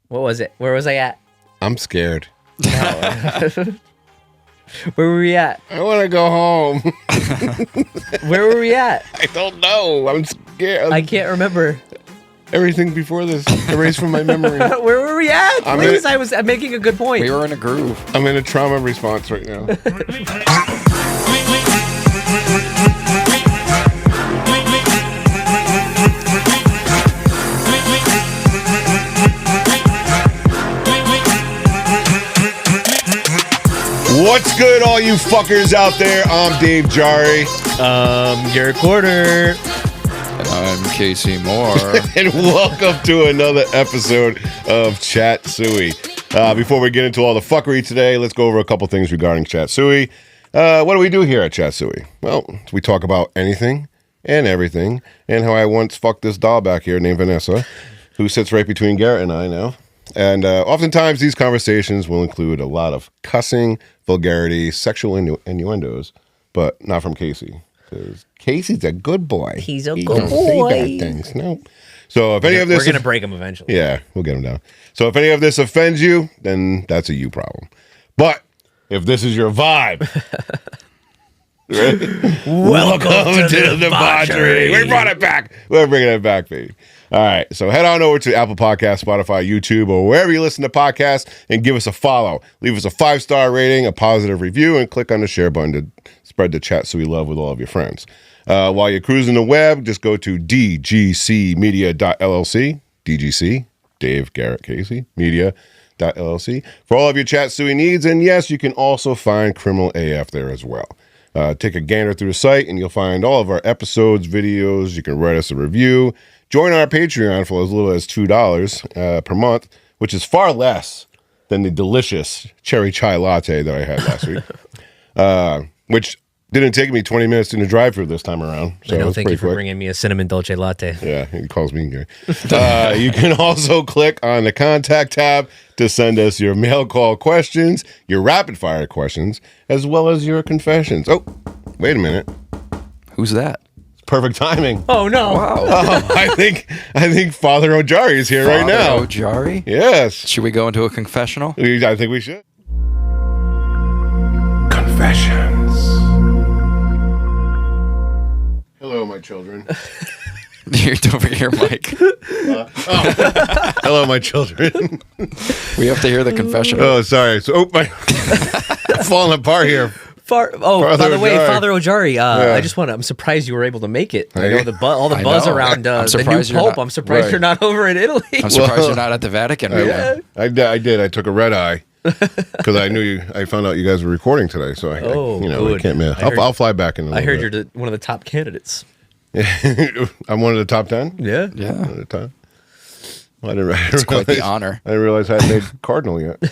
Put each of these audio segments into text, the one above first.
What was it? Where was I at? I'm scared. Where were we at? I want to go home. Where were we at? I don't know. I'm scared. I can't remember. Everything before this erased from my memory. Where were we at? Please, I'm making a good point. We were in a groove. I'm in a trauma response right now. What's good, all you fuckers out there? I'm DeBauchery. Garrett Corder. And I'm Casey Moore. And welcome to another episode of Chat Suey. Before we get into all the fuckery today, let's go over a couple things regarding Chat Suey. What do we do here at Chat Suey? Well, we talk about anything and everything, and how I once fucked this doll back here named Vanessa, who sits right between Garrett and I now. And oftentimes these conversations will include a lot of cussing, vulgarity, sexual innuendos, but not from Casey. Because Casey's a good boy. He's a he good don't boy. Say bad things. No. So if any of this, we're gonna break him eventually. Yeah, we'll get him down. So if any of this offends you, then that's a you problem. But if this is your vibe, welcome to the debauchery. We brought it back. We're bringing it back, baby. All right, so head on over to Apple Podcasts, Spotify, YouTube, or wherever you listen to podcasts, and give us a follow. Leave us a 5-star rating, a positive review, and click on the share button to spread the Chat Suey love with all of your friends. While you're cruising the web, just go to DGCMedia.llc. DGC, Dave, Garrett, Casey, Media.llc for all of your Chat Suey needs. And yes, you can also find Criminal AF there as well. Take a gander through the site, and you'll find all of our episodes, videos. You can write us a review. Join our Patreon for as little as $2 per month, which is far less than the delicious cherry chai latte that I had last week, which didn't take me 20 minutes in the drive-thru this time around. So no, thank you for bringing me a cinnamon dolce latte. Yeah, he calls me Gary. You can also click on the contact tab to send us your mail call questions, your rapid-fire questions, as well as your confessions. Oh, wait a minute. Who's that? Perfect timing. Oh no! Wow. I think Father Ojari is here right now. Father Ojari? Yes. Should we go into a confessional? I think we should. Confessions. Hello, my children. Don't forget your mic. Hello, my children. We have to hear the confessional. Oh, sorry. So, my falling apart here. By the way, Father Ojari, I'm surprised you were able to make it. I know all the buzz around the new Pope. I'm surprised you're not over in Italy. I'm surprised you're not at the Vatican right now. I did. I took a red eye because I found out you guys were recording today. So I can't miss. I'll fly back in. I heard you're one of the top candidates. I'm one of the top 10. Yeah. One of the top. Well, I didn't realize. It's quite the honor. I didn't realize I hadn't made cardinal yet.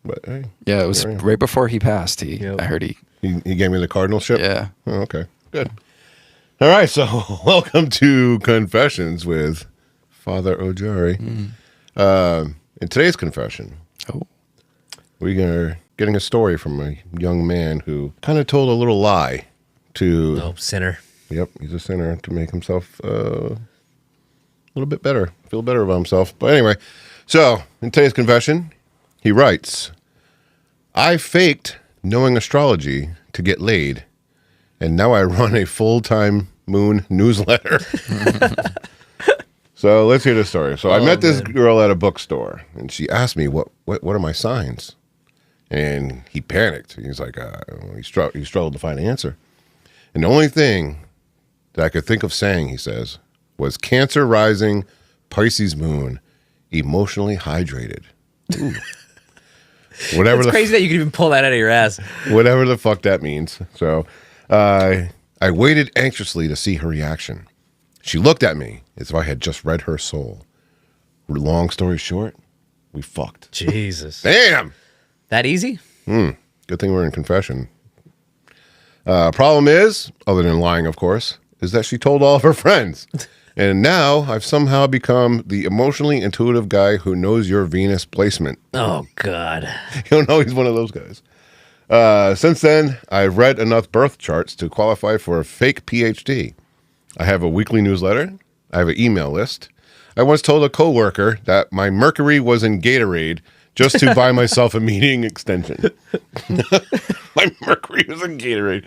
But hey, yeah, it was right before he passed. I heard he gave me the cardinalship. Yeah. Oh, okay. Good. All right. So welcome to Confessions with Father Ojari. In today's confession, we're getting a story from a young man who kind of told a little lie to. Oh, sinner. Yep, he's a sinner to make himself a little bit better, feel better about himself. But anyway, so in today's confession, he writes, I faked knowing astrology to get laid, and now I run a full-time moon newsletter. So let's hear the story. So I met this girl at a bookstore, and she asked me, what are my signs? And he panicked. He's like, he struggled to find an answer. And the only thing that I could think of saying, he says, was Cancer rising, Pisces moon, emotionally hydrated. Ooh. Whatever. It's crazy that you can even pull that out of your ass. Whatever the fuck that means. So I waited anxiously to see her reaction. She looked at me as if I had just read her soul. Long story short, we fucked. Jesus. Damn. That easy? Good thing we're in confession. Problem is, other than lying, of course, is that she told all of her friends. And now I've somehow become the emotionally intuitive guy who knows your Venus placement. Oh, God. You don't know he's one of those guys. Since then, I've read enough birth charts to qualify for a fake PhD. I have a weekly newsletter. I have an email list. I once told a coworker that my mercury was in Gatorade just to buy myself a meeting extension. My mercury was in Gatorade.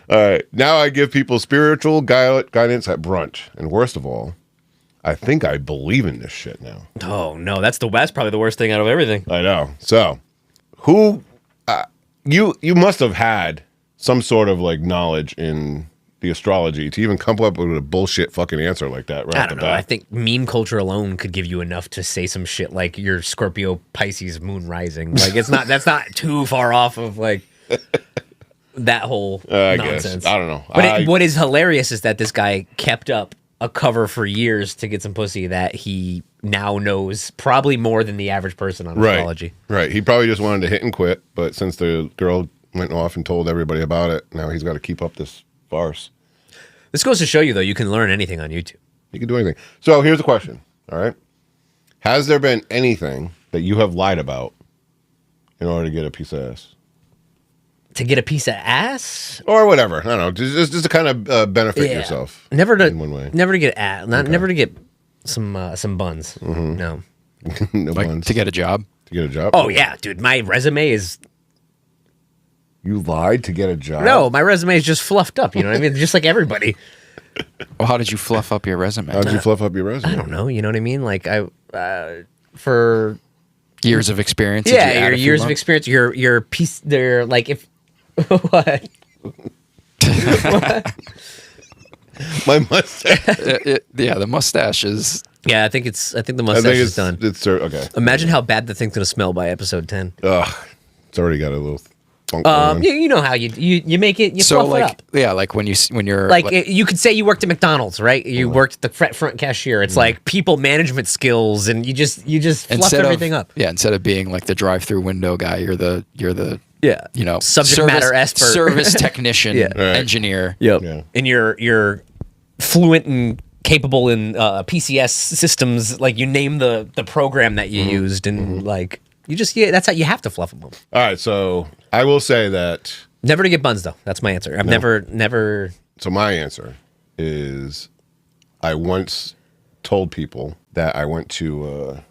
All right. Now I give people spiritual guidance at brunch. And worst of all, I think I believe in this shit now. Oh, no. That's probably the worst thing out of everything. I know. So, who... You must have had some sort of like knowledge in the astrology to even come up with a bullshit fucking answer like that right I don't know. I think meme culture alone could give you enough to say some shit like your Scorpio Pisces moon rising. Like that's not too far off of like that whole nonsense. Guess. I don't know. But what is hilarious is that this guy kept up a cover for years to get some pussy that he now knows probably more than the average person on astrology. Right. He probably just wanted to hit and quit, but since the girl went off and told everybody about it, now he's got to keep up this farce. This goes to show you, though, you can learn anything on YouTube. You can do anything. So here's the question, all right? Has there been anything that you have lied about in order to get a piece of ass? To get a piece of ass? Or whatever. I don't know. Just to kind of benefit yourself. Never to, in one way. Never to get ass. Never to get some buns. Mm-hmm. No. No like buns. to get a job? To get a job? Oh, yeah, dude. My resume is... You lied to get a job? No, my resume is just fluffed up. You know what I mean? Just like everybody. Well, how did you fluff up your resume? How did you fluff up your resume? I don't know. You know what I mean? Like, for... Years of experience? Yeah, your years of experience. Your piece... They're like, if... What? What? My mustache. Yeah, the mustache is... Yeah, I think the mustache is done. It's okay. Imagine how bad the thing's gonna smell by episode 10. Ugh, it's already got a little funk going. You know how you make it. You fluff it up. Yeah, like when you're like you could say you worked at McDonald's, right? You worked at the front cashier. It's like people management skills, and you just fluff everything up. Yeah, instead of being like the drive-through window guy, you're the you know, subject matter expert, service technician, Right. engineer. Yep. Yeah. And you're fluent and capable in PCS systems. Like you name the program that you used, and like you just that's how you have to fluff them up. All right, so I will say that Never to get buns though. That's my answer. I've never. So my answer is, I once told people that I went to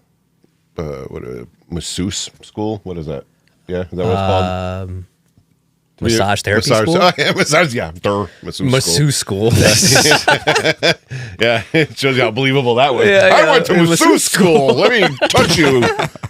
masseuse school. What is that? Yeah, is that what it's called? Massage therapy school? Oh, yeah, massage, yeah. Masseuse school. Yeah, it shows you how believable that was. Yeah, I went to masseuse school. Let me touch you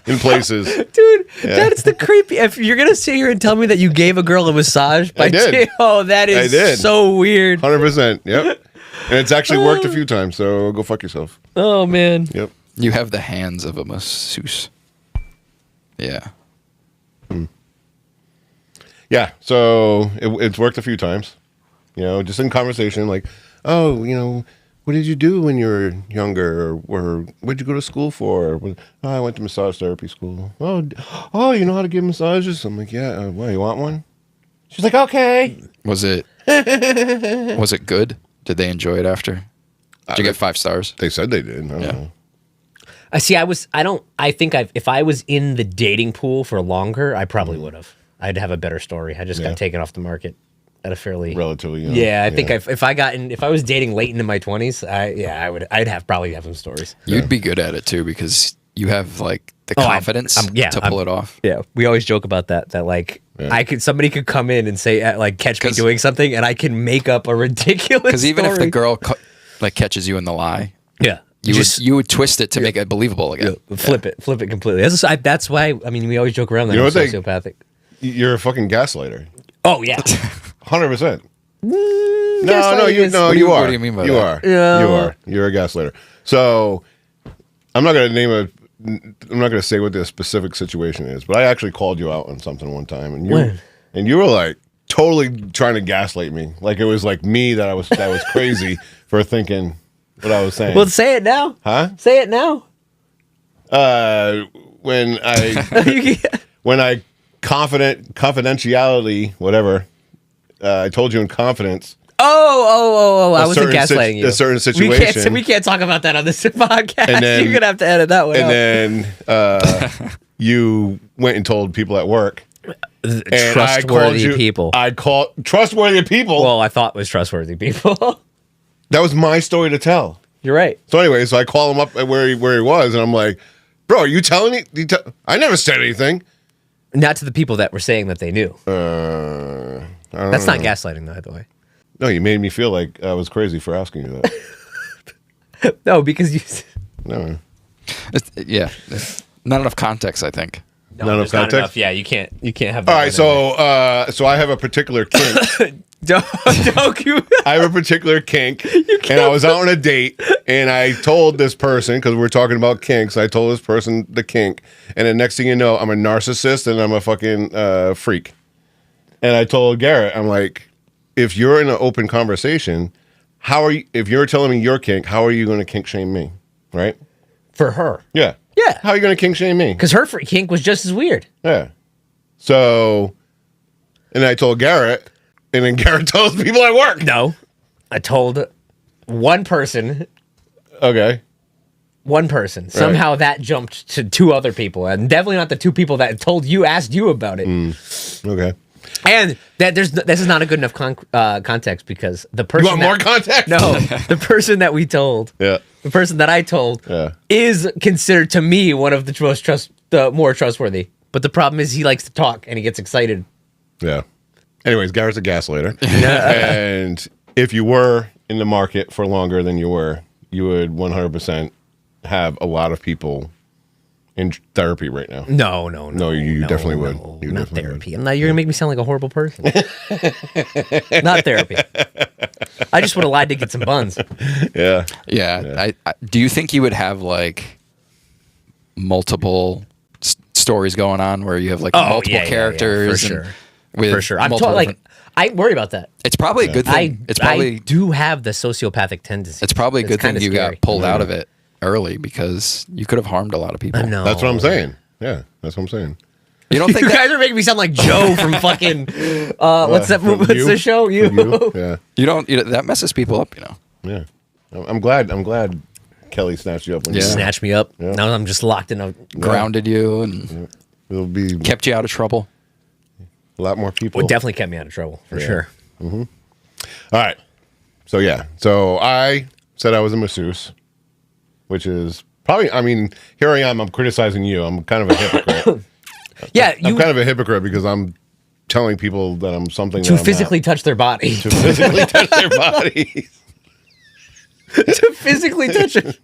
in places. Dude, that's the creepy. If you're going to sit here and tell me that you gave a girl a massage by I did. Oh, that is so weird. 100%. Yep. And it's actually worked a few times, so go fuck yourself. Oh, man. Yep. You have the hands of a masseuse. Yeah. Yeah, so it's worked a few times, you know, just in conversation, like, oh, you know, what did you do when you were younger, or what did you go to school for? Oh, I went to massage therapy school. Oh, you know how to give massages? I'm like, yeah. Well, you want one? She's like, okay. Was it good? Did they enjoy it after? Did you get 5 stars? They said they did. I don't know. I think if I was in the dating pool for longer, I probably would have. I'd have a better story. I just got taken off the market at a fairly relatively young. Yeah, I think if I was dating late into my 20s, I'd probably have some stories. You'd be good at it too because you have like the confidence to pull it off. Yeah, we always joke about that. That like somebody could come in and say like catch me doing something, and I can make up a ridiculous. Because even if the girl like catches you in the lie, you would twist it to make it believable again. Flip it completely. That's why. I mean, we always joke around that I'm sociopathic. You're a fucking gaslighter. Oh yeah, 100%. No, you are. What do you mean by that? You are. You are. You're a gaslighter. So I'm not going to say what the specific situation is, but I actually called you out on something one time, and you were like totally trying to gaslight me, like it was like me that was crazy for thinking what I was saying. Well, say it now. Huh? Say it now. When I confidentiality, whatever. I told you in confidence. Oh! I wasn't gaslighting you. A certain situation. We can't talk about that on this podcast. And then, you're gonna have to edit that one out. And then you went and told people at work. Trustworthy people. I called trustworthy people. Well, I thought it was trustworthy people. That was my story to tell. You're right. So anyway, I call him up at where he was, and I'm like, bro, are you telling me? I never said anything. Not to the people that were saying that they knew. That's not gaslighting, though, by the way. No, you made me feel like I was crazy for asking you that. No, because you... No. It's not enough context, I think. No, not enough context? Not enough. Yeah, you can't have that. All right, so I have a particular kink. Don't I have a particular kink, and I was out on a date, and I told this person, because we're talking about kinks, I told this person the kink, and the next thing you know, I'm a narcissist, and I'm a fucking freak. And I told Garrett, I'm like, if you're in an open conversation, if you're telling me your kink, how are you going to kink shame me, right? For her. Yeah. Yeah. How are you going to kink shame me? Because her kink was just as weird. Yeah. So, and I told Garrett, and then Garrett tells people at work. No. I told one person. Okay. One person. Somehow that jumped to two other people, and definitely not the two people that asked you about it. Okay. And this is not a good enough context, because the person... You want more context? No. The person that we told... Yeah. The person that I told is considered to me one of the more trustworthy. But the problem is he likes to talk and he gets excited. Yeah. Anyways, Garrett's a gaslighter. And if you were in the market for longer than you were, you would 100% have a lot of people in therapy right now. No, you definitely would. You not definitely therapy. You're going to make me sound like a horrible person. Not therapy. I just would have lied to get some buns. Yeah. I do you think you would have like multiple stories going on where you have like multiple characters? Yeah, for sure. I'm I worry about that. It's probably a good thing. I do have the sociopathic tendency. It's probably a good thing you got pulled out of it early, because you could have harmed a lot of people. No. That's what I'm saying. Yeah, that's what I'm saying. You don't think you guys are making me sound like Joe from fucking what's the show? You? Yeah. You don't that messes people up, Yeah. I'm glad Kelly snatched you up when you snatched me up. Yeah. Now I'm just locked in a grounded you and it'll be kept you out of trouble. A lot more people. It definitely kept me out of trouble, for sure. Mm-hmm. All right. So I said I was a masseuse, which is probably, here I am, I'm criticizing you. I'm kind of a hypocrite. I'm kind of a hypocrite because I'm telling people that I'm something to physically touch their body. To physically touch their bodies. To physically touch it.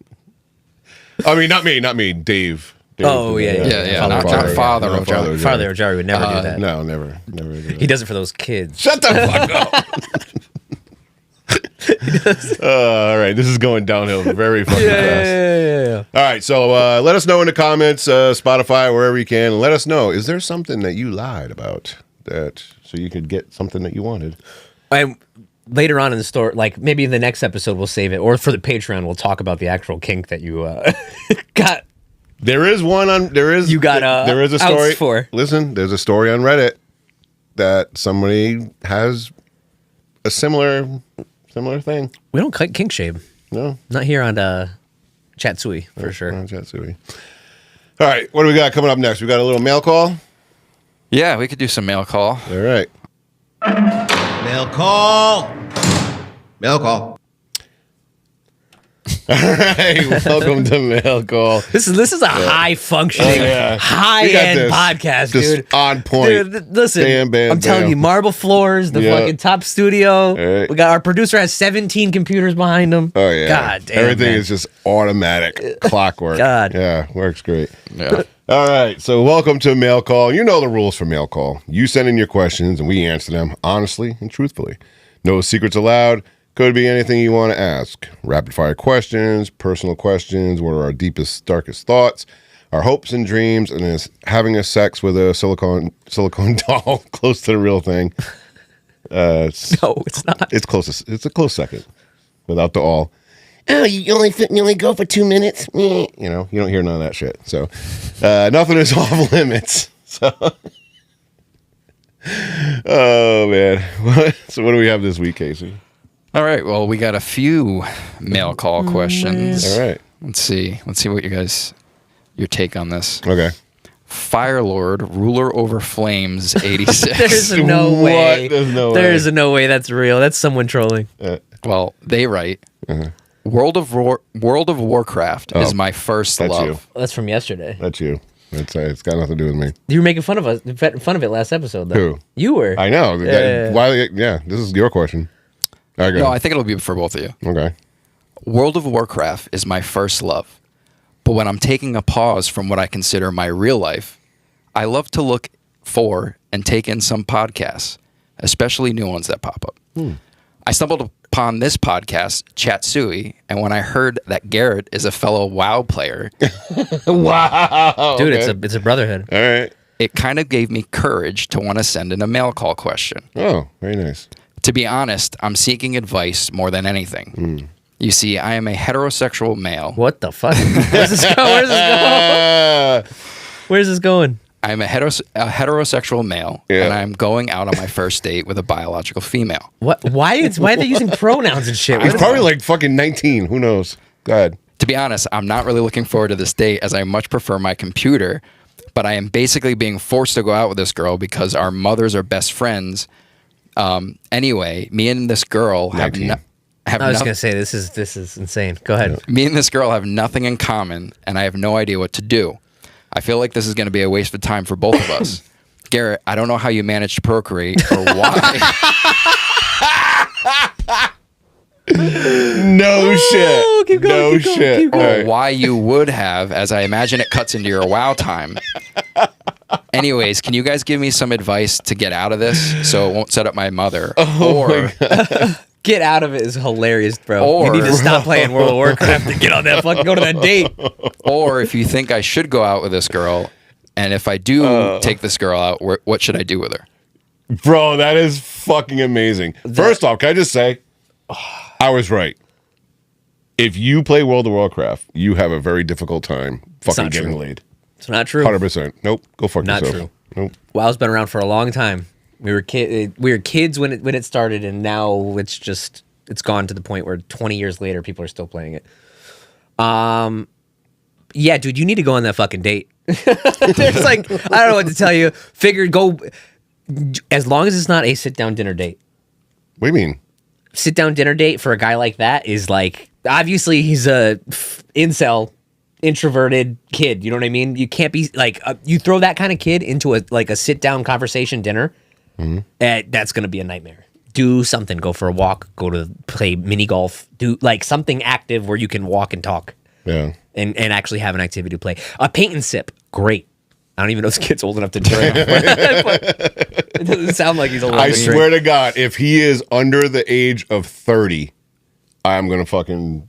Not me, Dave. Oh, yeah. Not Father Ojari. Father Ojari would never do that. No, never do that. He does it for those kids. Shut the fuck up. All right, this is going downhill very fucking fast. Yeah. All right, so let us know in the comments, Spotify, wherever you can. Let us know, is there something that you lied about so you could get something that you wanted? And later on in the story, like maybe in the next episode, we'll save it, or for the Patreon, we'll talk about the actual kink that you got. There is one on. There is a story. For. Listen, there's a story on Reddit that somebody has a similar thing. We don't kink shame. No, not here on Chat Suey for sure. On Chat Suey. All right, what do we got coming up next? We got a little mail call. Yeah, we could do some mail call. All right. Mail call. All right, welcome to Mail Call. This is a high functioning, high end podcast, dude. On point. Dude, listen, I'm telling you, marble floors, the fucking top studio. Right. We got our producer has 17 computers behind him. Oh yeah, God damn, everything is just automatic, clockwork. God, yeah, works great. Yeah. All right, so welcome to Mail Call. You know the rules for Mail Call. You send in your questions and we answer them honestly and truthfully. No secrets allowed. Could be anything you want to ask. Rapid fire questions, personal questions, what are our deepest, darkest thoughts, our hopes and dreams, and is having a sex with a silicone doll close to the real thing. No, it's not. It's close. It's a close second without the all. Oh, you only go for 2 minutes? You don't hear none of that shit. So nothing is off limits. So oh, man. So what do we have this week, Casey? All right. Well, we got a few mail call questions. All right. Let's see what your take on this. Okay. Firelord, ruler over flames, 86. There's no way. There's no way. There's no way that's real. That's someone trolling. Well, they write, World of Warcraft is my first that's love. you. That's from yesterday. That's you. It's got nothing to do with me. You were making fun of it last episode, though. Who? You were. I know. Why? Yeah, this is your question. All right, go No, ahead. I think it'll be for both of you. Okay. World of Warcraft is my first love. But when I'm taking a pause from what I consider my real life, I love to look for and take in some podcasts, especially new ones that pop up. I stumbled upon this podcast, Chat Suey, and when I heard that Garrett is a fellow WoW player, Wow. Dude, okay. it's a brotherhood. All right. it kind of gave me courage to want to send in a mail call question. Oh, very nice. To be honest, I'm seeking advice more than anything. You see, I am a heterosexual male. What the fuck? Where's this going? Where's this going? I'm a heterosexual male, and I'm going out on my first date with a biological female. What? Why are they using pronouns and shit? He's probably like fucking 19. Who knows? Go ahead. To be honest, I'm not really looking forward to this date as I much prefer my computer, but I am basically being forced to go out with this girl because our mothers are best friends. Anyway, me and this girl have I was gonna say this is insane. Go ahead. Me and this girl have nothing in common, and I have no idea what to do. I feel like this is going to be a waste of time for both of us. Garrett, I don't know how you managed to procreate or why. No shit. Keep going, No keep going, shit. keep Or going. All right. why you would have, as I imagine it cuts into your WoW time. Anyways, can you guys give me some advice to get out of this so it won't set up my mother? Get out of it is hilarious, bro. Or- you need to stop playing World of Warcraft and get on that fucking go to that date. Or if you think I should go out with this girl, and if I do take this girl out, what should I do with her? Bro, that is fucking amazing. First off, can I just say, I was right. If you play World of Warcraft, you have a very difficult time fucking not getting true. laid. It's not true. 100%. Nope. Go fuck Not yourself. true. Nope. WoW's been around for a long time. We were kids when it started, and now it's gone to the point where 20 years later people are still playing it. Yeah, dude, you need to go on that fucking date. There's like, I don't know what to tell you. Go as long as it's not a sit down dinner date. What do you mean? Sit down dinner date for a guy like that is like, obviously he's a incel, introverted kid. You know what I mean? You can't be like, you throw that kind of kid into a sit down conversation dinner. That's gonna be a nightmare. Do something. Go for a walk. Go to play mini golf. Do like something active where you can walk and talk. Yeah. And actually have an activity to play. A paint and sip. Great. I don't even know if this kid's old enough to drink. But it doesn't sound like he's old enough I to swear drink. to God, if he is under the age of 30, I'm going to fucking...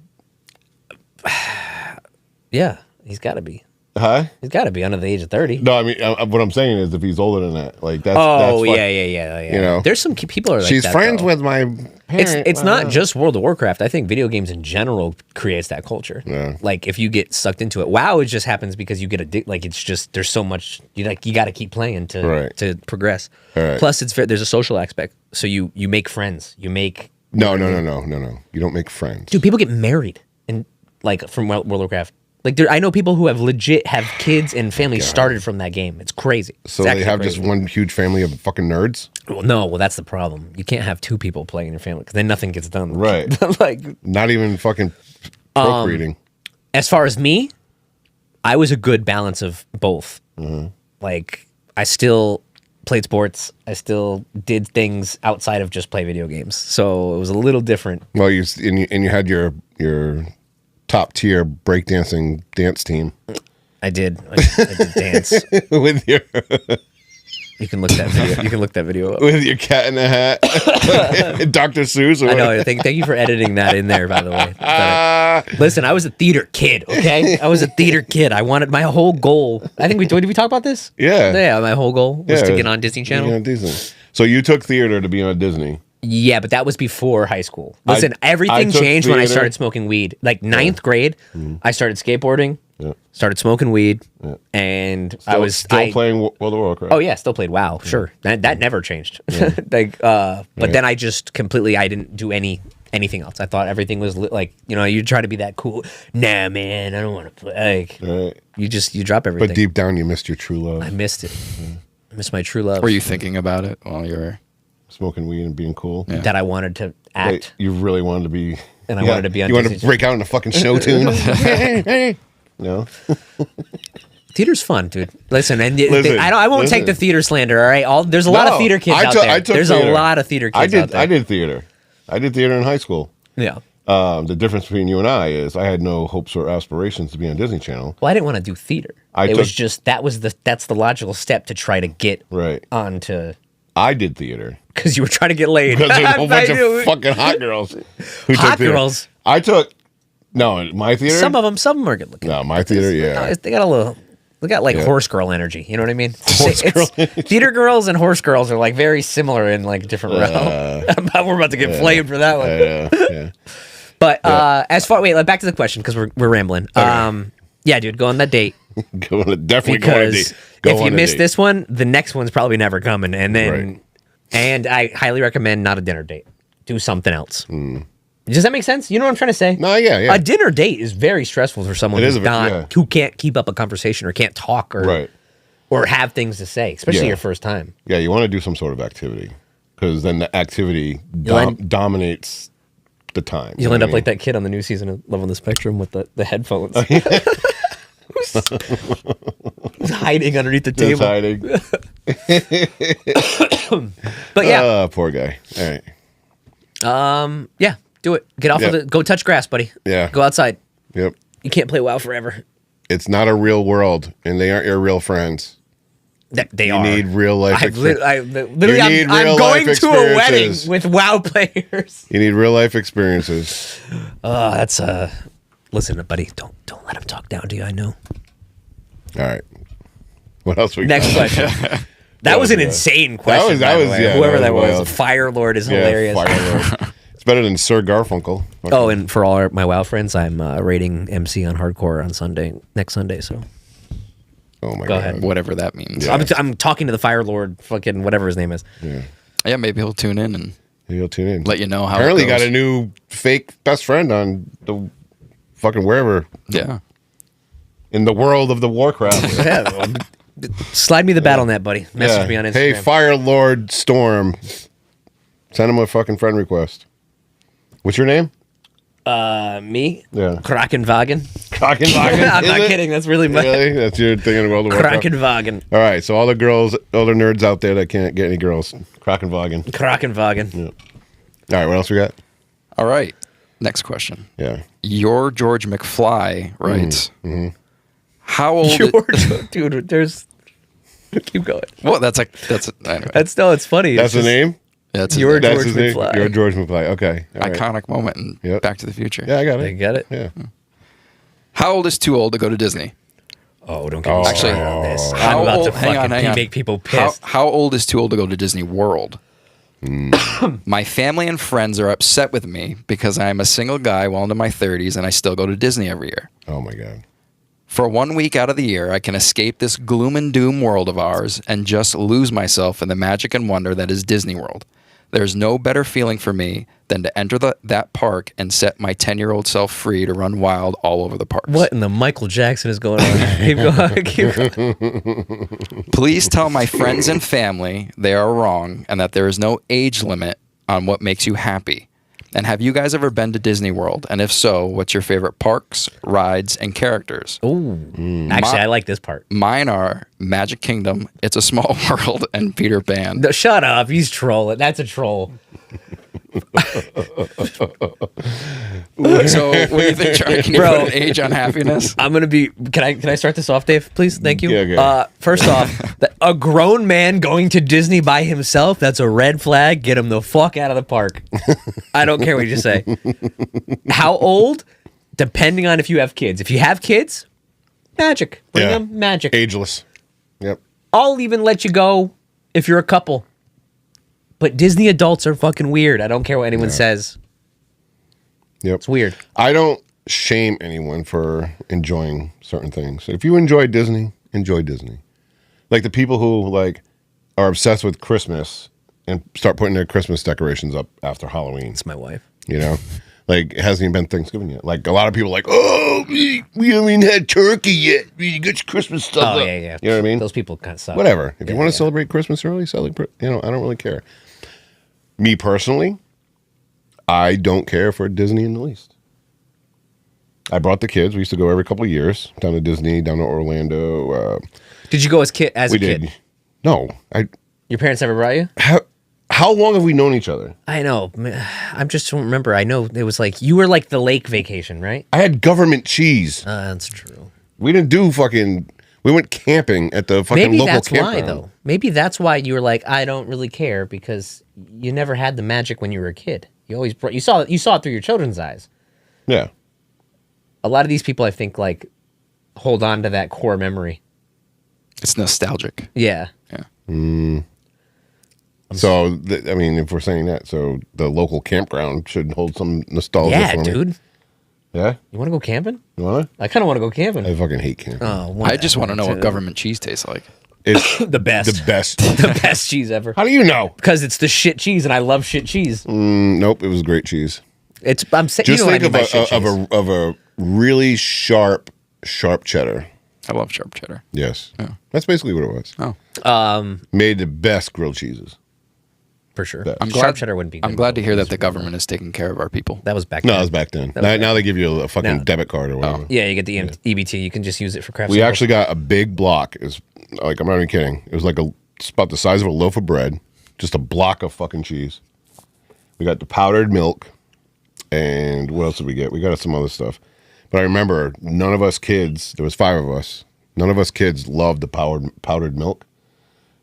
Yeah, he's got to be. Huh? He's got to be under the age of 30. No, I mean, what I'm saying is if he's older than that. Like, that's... Oh, that's yeah. You know? There's some people are like She's that, friends though. with my parent. It's not just World of Warcraft. I think video games in general creates that culture. Yeah. Like if you get sucked into it, WoW, it just happens because you get addicted. Like it's just there's so much you got to keep playing to progress. Right. Plus, there's a social aspect. So you make friends. You make No. You don't make friends. dude. People get married and like from World of Warcraft. Like I know people who have kids and families started from that game. It's crazy. So It's they actually have crazy. just one huge family of fucking nerds? Well, that's the problem. You can't have two people playing in your family because then nothing gets done. Right. Like Not even fucking procreating. as far as me, I was a good balance of both. Like I still played sports. I still did things outside of just play video games. So it was a little different. Well, you had your top tier breakdancing dance team I did dance. with your You can look that video. You can look that video up. with your cat in the hat, Dr. Seuss. Or I know. Thank you for editing that in there. By the way, listen, I was a theater kid. Okay, I was a theater kid. I wanted my whole goal. I think did we talk about this? Yeah. My whole goal was to get on Disney Channel. Yeah, Disney. So you took theater to be on Disney. Yeah, but that was before high school. Listen, everything took changed when I theater. started smoking weed. Like ninth grade, I started skateboarding, started smoking weed, and I was still playing World of Warcraft. Oh yeah, still played WoW. Sure, that never changed. Like, but then I just completely I didn't do anything else. I thought everything was like you try to be that cool. Nah, man, I don't want to play. Like, Right. you drop everything. But deep down, you missed your true love. I missed it. I missed my true love. Were you thinking about it while you were... Smoking weed and being cool. Yeah. that I wanted to act? Wait, you really wanted to be and I wanted to be on You want Disney to break out in a fucking snow tune? No. Theater's fun, dude. Listen, and Listen, I won't take the theater slander. All right, there's a lot of theater kids out there. There's theater. a lot of theater kids out there. I did theater. I did theater in high school. Yeah. The difference between you and I is I had no hopes or aspirations to be on Disney Channel. Well, I didn't want to do theater. Was just that's the logical step to try to get onto. I did theater Because you were trying to get laid. because there's a whole bunch of fucking hot girls. Who Hot took theater. girls. I took my theater. Some of them are good looking. No, my theater. Yeah. They got a little. They got like horse girl energy. You know what I mean? Horse girl theater girls and horse girls are like very similar in like different realms. We're about to get flamed for that one. Yeah. But as far back to the question because we're rambling. Okay. Yeah, dude, go on that date. Definitely go on a date. If you miss this one, the next one's probably never coming. And then, and I highly recommend not a dinner date. Do something else. Does that make sense? You know what I'm trying to say? No, yeah. A dinner date is very stressful for someone who can't keep up a conversation or can't talk or have things to say, especially your first time. Yeah, you want to do some sort of activity because then the activity dominates the time. You'll end up like that kid on the new season of Love on the Spectrum with the headphones. Who's hiding underneath the table. But yeah. Poor guy. All right. Yeah, do it. Get off of the. Go touch grass, buddy. Yeah. Go outside. Yep. You can't play WoW forever. It's not a real world, and they aren't your real friends. They you are. need real life. I'm going to a wedding with WoW players. You need real life experiences. That's Listen, buddy, don't let him talk down to you. I know. All right. What else we got? Next question. That was an insane question. That was whoever that was. wild. Fire Lord is hilarious. Fire Lord. It's better than Sir Garfunkel. Okay. Oh, and for all my WoW friends, I'm rating MC on Hardcore on next Sunday. So. Oh my God. Go ahead. Whatever that means. Yeah. I'm talking to the Fire Lord, fucking whatever his name is. Yeah, maybe he'll tune in and let you know how. Apparently, it goes. got a new fake best friend on the fucking wherever. Yeah. In the world of the Warcraft. Yeah. Slide me the BattleNet, buddy. Message me on Instagram. Hey, Fire Lord Storm. Send him a fucking friend request. What's your name? Me? Yeah. Krakenwagen. Krakenwagen? I'm not kidding. That's really my... Really? That's your thing in the world of Warcraft? Krakenwagen. All right, so all the nerds out there that can't get any girls. Krakenwagen. Yeah. All right, what else we got? All right. Next question. Yeah. Your George McFly writes, how old... Dude, there's... Keep going. Well, that's anyway. It's funny. That's the name? Yeah, that's Your That's George his name? McFly. Your George McFly. Okay. All right. iconic moment in Back to the Future. Yeah, I got I it. get it. Yeah. How old is too old to go to Disney? Oh, don't get me started on this. I'm about to fucking make people pissed. How old is too old to go to Disney World? My family and friends are upset with me because I am a single guy well into my 30s and I still go to Disney every year. Oh, my God. For 1 week out of the year, I can escape this gloom and doom world of ours and just lose myself in the magic and wonder that is Disney World. There's no better feeling for me than to enter that park and set my 10-year-old self free to run wild all over the parks. What in the Michael Jackson is going on? Keep going. Keep going. Please tell my friends and family they are wrong and that there is no age limit on what makes you happy. And have you guys ever been to Disney World? And if so, what's your favorite parks, rides, and characters? Ooh. Actually, I like this part. Mine are Magic Kingdom, It's a Small World, and Peter Pan. No, shut up. He's trolling. That's a troll. So, what do you think, Charlie? Can you put an age on happiness? I'm gonna be. Can I start this off, Dave? Please, thank you. Yeah, okay. First off, a grown man going to Disney by himself—that's a red flag. Get him the fuck out of the park. I don't care what you say. How old? Depending on if you have kids. If you have kids, magic. Bring them magic. Ageless. Yep. I'll even let you go if you're a couple. But Disney adults are fucking weird. I don't care what anyone says. Yep. It's weird. I don't shame anyone for enjoying certain things. If you enjoy Disney, enjoy Disney. Like the people who like are obsessed with Christmas and start putting their Christmas decorations up after Halloween. It's my wife. You know? Like it hasn't even been Thanksgiving yet. Like a lot of people are like, oh, we haven't even had turkey yet. We get your Christmas stuff Oh, up. yeah. You know what I mean? Those people kind of suck. Whatever. If you want to celebrate Christmas early, celebrate. You know, I don't really care. Me personally, I don't care for Disney in the least. I brought the kids. We used to go every couple of years down to Disney, down to Orlando. Did you go as a kid? We did. No, Your parents never brought you? How long have we known each other? I know. I just don't remember. I know it was like you were like the lake vacation, right? I had government cheese. That's true. We didn't do fucking. We went camping at the fucking Maybe local that's campground. why, though. Maybe that's why you were like, I don't really care, because you never had the magic when you were a kid. You always you saw it through your children's eyes. Yeah. A lot of these people, I think, like hold on to that core memory. It's nostalgic. Yeah. Yeah. So, I mean, if we're saying that, so the local campground should hold some nostalgia Yeah, for me. dude. Yeah? You want to go camping? You want I kind of want to go camping. to? I fucking hate camping. Oh, I just want to know what too. government cheese tastes like. It's The best. the best. The best cheese ever. How do you know? Because it's the shit cheese, and I love shit cheese. Nope, it was great cheese. I'm saying, Just you know what I think mean by shit cheese. of a really sharp cheddar. I love sharp cheddar. Yes. That's basically what it was. Oh, Made the best grilled cheeses. For sure. I'm Sharp cheddar wouldn't be good. I'm glad to hear that the government is taking care of our people. That was back No, then. it was back then. That was Now they give you a fucking No. debit card or whatever. Yeah, you get the EBT. You can just use it for craft We service. actually got a big block. It's like, I'm not even kidding. It was like it's about the size of a loaf of bread, just a block of fucking cheese. We got the powdered milk, and what else did we get? We got some other stuff. But I remember none of us kids, there was 5 of us, none of us kids loved the powdered milk.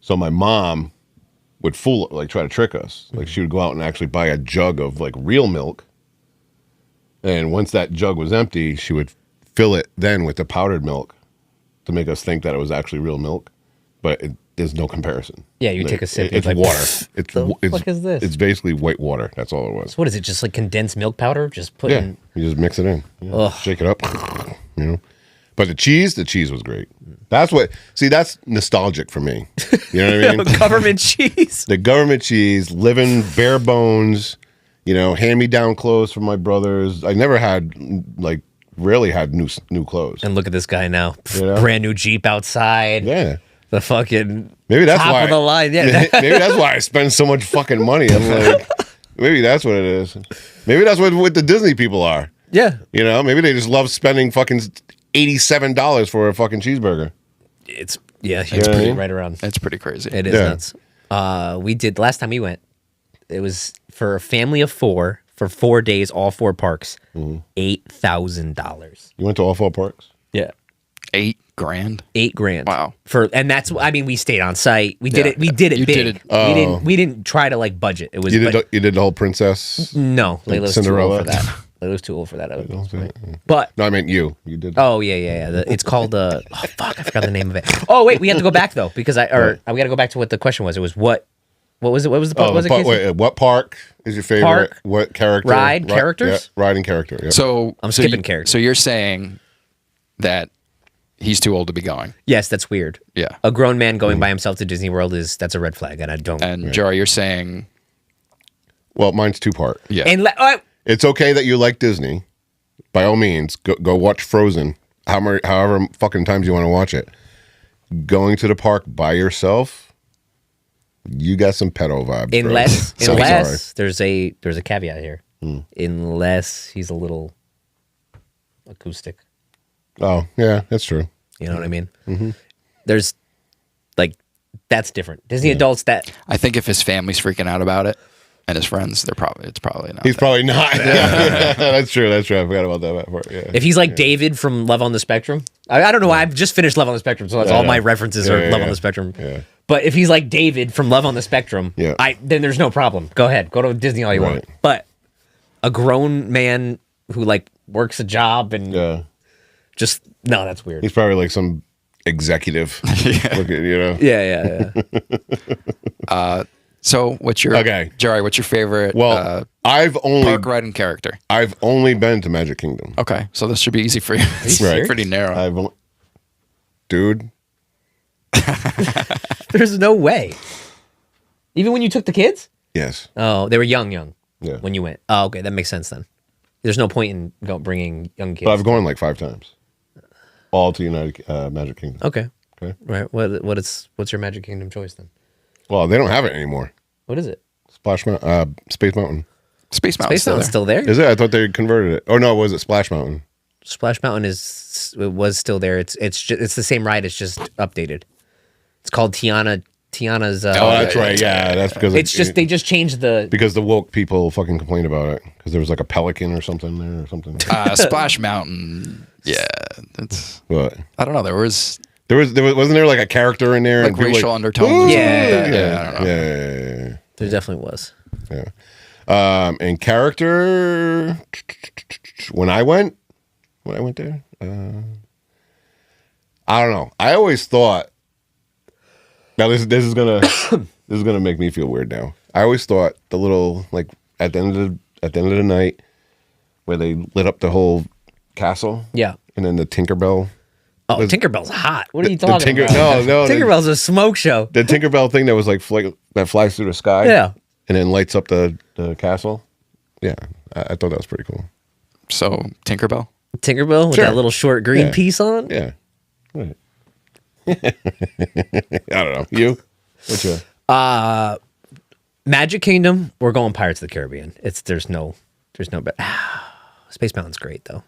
So my mom would try to trick us. Like she would go out and actually buy a jug of like real milk. And once that jug was empty, she would fill it then with the powdered milk to make us think that it was actually real milk. But there's no comparison. Yeah, you Like, take a sip. It's like, water. the fuck is this? It's basically white water. That's all it was. What is it? Just like condensed milk powder? Just put Yeah, in. you just mix it in. Yeah. Ugh. Shake it up. You know. But the cheese was great. That's nostalgic for me. You know what I mean? Government cheese. The government cheese, living bare bones, hand-me-down clothes from my brothers. I never had, rarely had new clothes. And look at this guy now. You know? Brand new Jeep outside. Yeah. The fucking Maybe that's top why of the line. Yeah. maybe that's why I spend so much fucking money. I'm like, maybe that's what it is. Maybe that's what the Disney people are. Yeah. Maybe they just love spending fucking $87 for a fucking cheeseburger. It's it's Yeah. pretty right around. It's pretty crazy. It is nuts. We did last time we went. It was for a family of 4 for 4 days, all 4 parks. $8,000. You went to all 4 parks? Yeah. $8 grand. $8,000. Wow. And that's, I mean, we stayed on site. We did Yeah. it. We did it You big. did it- We didn't try to like budget. It was You did the whole princess? no. Layla was too Cinderella? old for that. Layla was too old for that. At this point. But No, I meant you. You did. oh yeah. It's called oh fuck, I forgot the name of it. Oh wait, we have to go back though because we got to go back to what the question was. It was what was it? What was the what was it? Casey? Wait, what park is your favorite? Park? What character? Ride? Characters? Yeah, ride and character. Yeah. So I'm so skipping you- characters. So you're saying that he's too old to be going. Yes, that's weird. Yeah. A grown man going by himself to Disney World that's a red flag, and I don't. And Joey, you're saying Well, mine's 2-part. yeah. And It's okay that you like Disney. By all means, go watch Frozen. However fucking times you want to watch it. Going to the park by yourself, you got some pedo vibes. bro. unless So there's a caveat here. Unless he's a little acoustic. Oh, yeah, that's true. You know what I mean? There's that's different. Disney adults that I think if his family's freaking out about it and his friends, it's probably not. He's probably not. That's true. I forgot about that part. Yeah. if he's like David from Love on the Spectrum, I don't know why I've just finished Love on the Spectrum, so that's all my references are Love on the Spectrum. Yeah. But if he's like David from Love on the Spectrum, Yeah. then there's no problem. Go ahead, go to Disney all you want. Right. But a grown man who like works a job and just no, that's weird. He's probably like some executive. Look at, Yeah. So what's your Joey? What's your favorite? Well, I've only been to Magic Kingdom. Okay, so this should be easy for you. It's Right. pretty narrow. Dude, There's no way. Even when you took the kids? yes. Oh, they were young Yeah. when you went. Oh, okay, that makes sense then. There's no point in bringing young kids. But I've gone like 5 times. All to Magic Kingdom. Okay. Okay. Right. What's your Magic Kingdom choice then? Well, they don't have it anymore. What is it? Space Mountain. Space Mountain's still there. Is it? I thought they converted it. Oh no, was it Splash Mountain? Splash Mountain was still there. It's the same ride. It's just updated. It's called Tiana's. Oh, that's right. Yeah, that's because they just changed the because the woke people fucking complained about it because there was like a pelican or something there or something. Splash Mountain. Yeah, it's. What? I don't know. There was wasn't there like a character in there like and people racial like, undertones. "Ooh!" Or Yeah, something like that. I don't know. Yeah. There definitely was. Yeah. And character when I went there, I don't know. I always thought now this is gonna this is gonna make me feel weird now. I always thought the little like at the end of the night where they lit up the whole castle. Yeah. And then the Tinkerbell. Oh, Tinkerbell's hot. What are you talking about? No. Tinkerbell's a smoke show. The Tinkerbell thing that was like that flies through the sky. Yeah. And then lights up the castle. Yeah. I thought that was pretty cool. So Tinkerbell. Tinkerbell with Sure. that little short green Yeah. piece on. Yeah. Right. I don't know. You? What's your Magic Kingdom. We're going Pirates of the Caribbean. There's no better. Space Mountain's great though.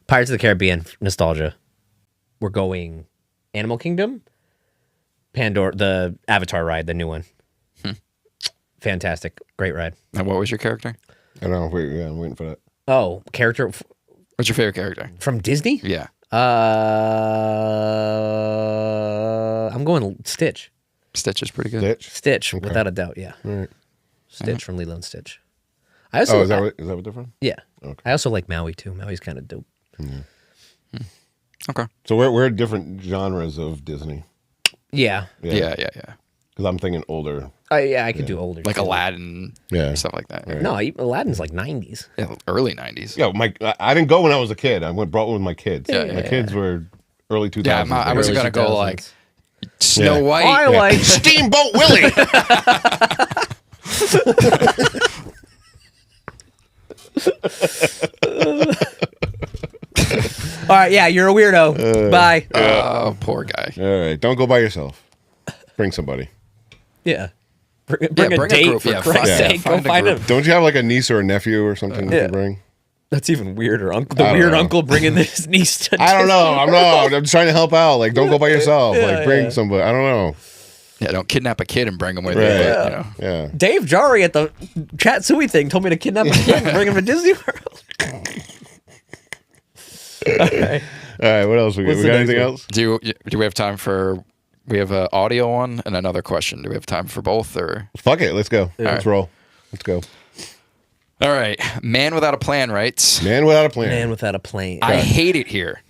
Pirates of the Caribbean nostalgia. We're going Animal Kingdom, Pandora, the Avatar ride, the new one. Fantastic, great ride. And what was your character? I don't know. I'm waiting for that. Oh, character What's your favorite character? from Disney? Yeah. I'm going Stitch. Stitch is pretty good. Stitch, without a doubt. Yeah, Right. Stitch from Lilo and Stitch. I also, Is that what they're from? yeah. Okay. I also like Maui too. Maui's kind of dope. Okay. So we're different genres of Disney. Yeah, Yeah. Because I'm thinking older. I could do older. Like too. Aladdin. Yeah. Stuff like that. Right. No, Aladdin's like 90s. Yeah, early 90s. Yeah, I didn't go when I was a kid. I brought with my kids. Yeah, my kids were early 2000s. Yeah, I wasn't Early going to go like 2000s. Snow Yeah. White. I like Steamboat Willie. All right, yeah, you're a weirdo. Bye. Oh, poor guy. All right, don't go by yourself. Bring somebody. Yeah. Bring bring a a date group. for Yeah, Christ's find- sake. Go find a find group. him. Don't you have like a niece or a nephew or something you Yeah. can bring? That's even weirder. I The don't weird know. uncle bringing his niece to I don't know. I'm trying to help out. Like, don't go by yourself. Yeah, Like, bring yeah. somebody. I don't know. Yeah, don't kidnap a kid and bring him with Right. you. Yeah. But, you know. Yeah. Dave Jari at the Chat Suey thing told me to kidnap a kid and bring him to Disney World. Okay. All right. What else we got? What's We the got next anything one? else? Do we have time for? We have an audio one and another question. Do we have time for both or? Fuck it. Let's go. Let's right. roll. Let's go. All right, man without a plan writes. Man without a plan. Man without a plane. I hate it here.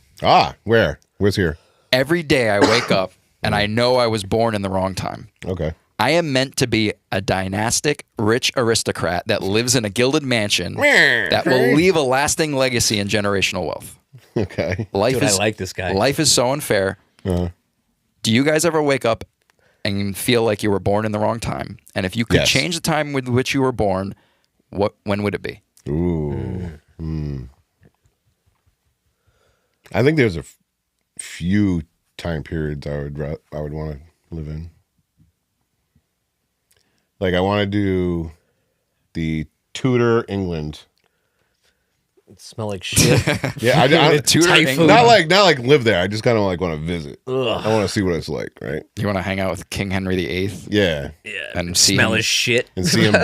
Where? Where's here? Every day I wake up and I know I was born in the wrong time. Okay. I am meant to be a dynastic, rich aristocrat that lives in a gilded mansion that will leave a lasting legacy and generational wealth. Okay. Life Dude, I is like this guy. Life is so unfair. Uh-huh. Do you guys ever wake up and feel like you were born in the wrong time? And if you could Yes. change the time with which you were born, when would it be? Ooh. I think there's a few time periods I would want to live in. Like I want to do the Tudor England. It smell like shit. Yeah, I Tudor Typhoon. England. not like live there. I just kind of like want to visit. I want to see what it's like, right? You want to hang out with King Henry VIII Yeah, Yeah. and see Smell him- his shit. and see him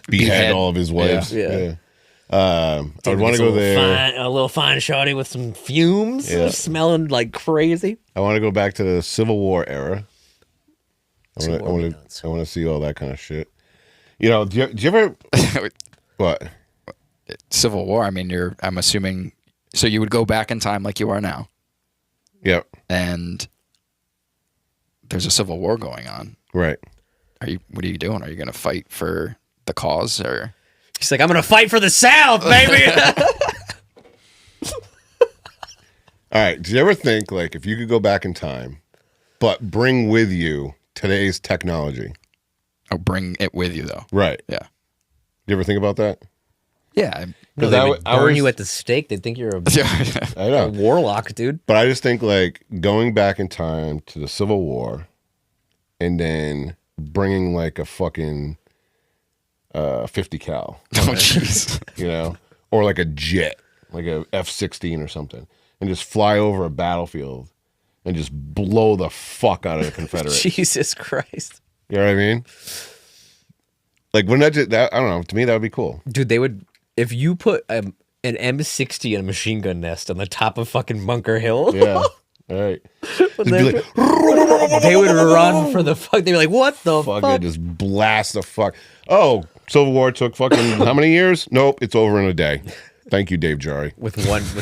behead all of his wives. Yeah. I would want to go there. A little fine shawty with some fumes, Yeah. smelling like crazy. I want to go back to the Civil War era. I Civil War would be want nuts. to see all that kind of shit. You know, do you ever what? Civil War. I mean, I'm assuming. So you would go back in time like you are now, Yep. and there's a civil war going on. Right. What are you doing? Are you going to fight for the cause or? He's like, I'm gonna fight for the South, baby. All right. Do you ever think like if you could go back in time, but bring with you today's technology? Oh, bring it with you though. Right. Yeah. You ever think about that? Yeah. No, I they w- would I burn was- you at the stake. They think you're Yeah. I a know. warlock, dude. But I just think like going back in time to the Civil War and then bringing like a fucking 50 cal. Oh, jeez. You know, or like a jet, like a F-16 or something, and just fly over a battlefield and just blow the fuck out of the Confederates. Jesus Christ. You know what I mean? Like, wouldn't that just, that, I don't know, to me that would be cool. Dude, they would, if you put an M60 in a machine gun nest on the top of fucking Bunker Hill. Yeah. All right. Just be they, like, they would run for the fuck. They'd be like, what the fucking fuck? just blast the fuck. Oh, Civil War took fucking how many years? Nope, it's over in a day. Thank you, Dave Jari. With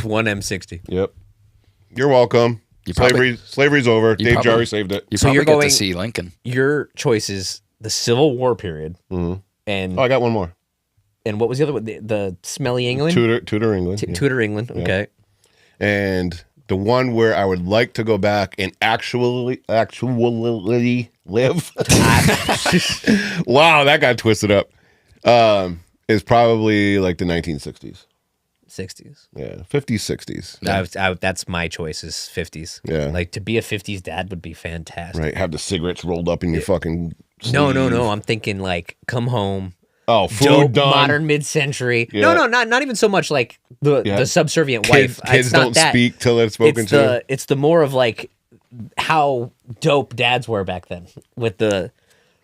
one M60. Yep. You're welcome. Slavery's over. Dave probably- Jari saved it. You So probably you're get going- to see Lincoln. Your choice is the Civil War period. And Oh, I got one more. and what was the other one? The Smelly England? Tudor England. yeah. Tudor England. Okay. And the one where I would like to go back and actually live. Wow, that got twisted up. Is probably like the 1960s. 60s. Yeah, 50s, 60s. That's my choice is 50s. Yeah. Like to be a 50s dad would be fantastic. Right, have the cigarettes rolled up in your fucking No. sleeve. I'm thinking like come home. Oh, food Dope, done. modern mid-century. Yeah. No, not even so much like the subservient wife. Kids It's not don't that. speak till it's spoken to. It's the more of like how dope dads were back then with the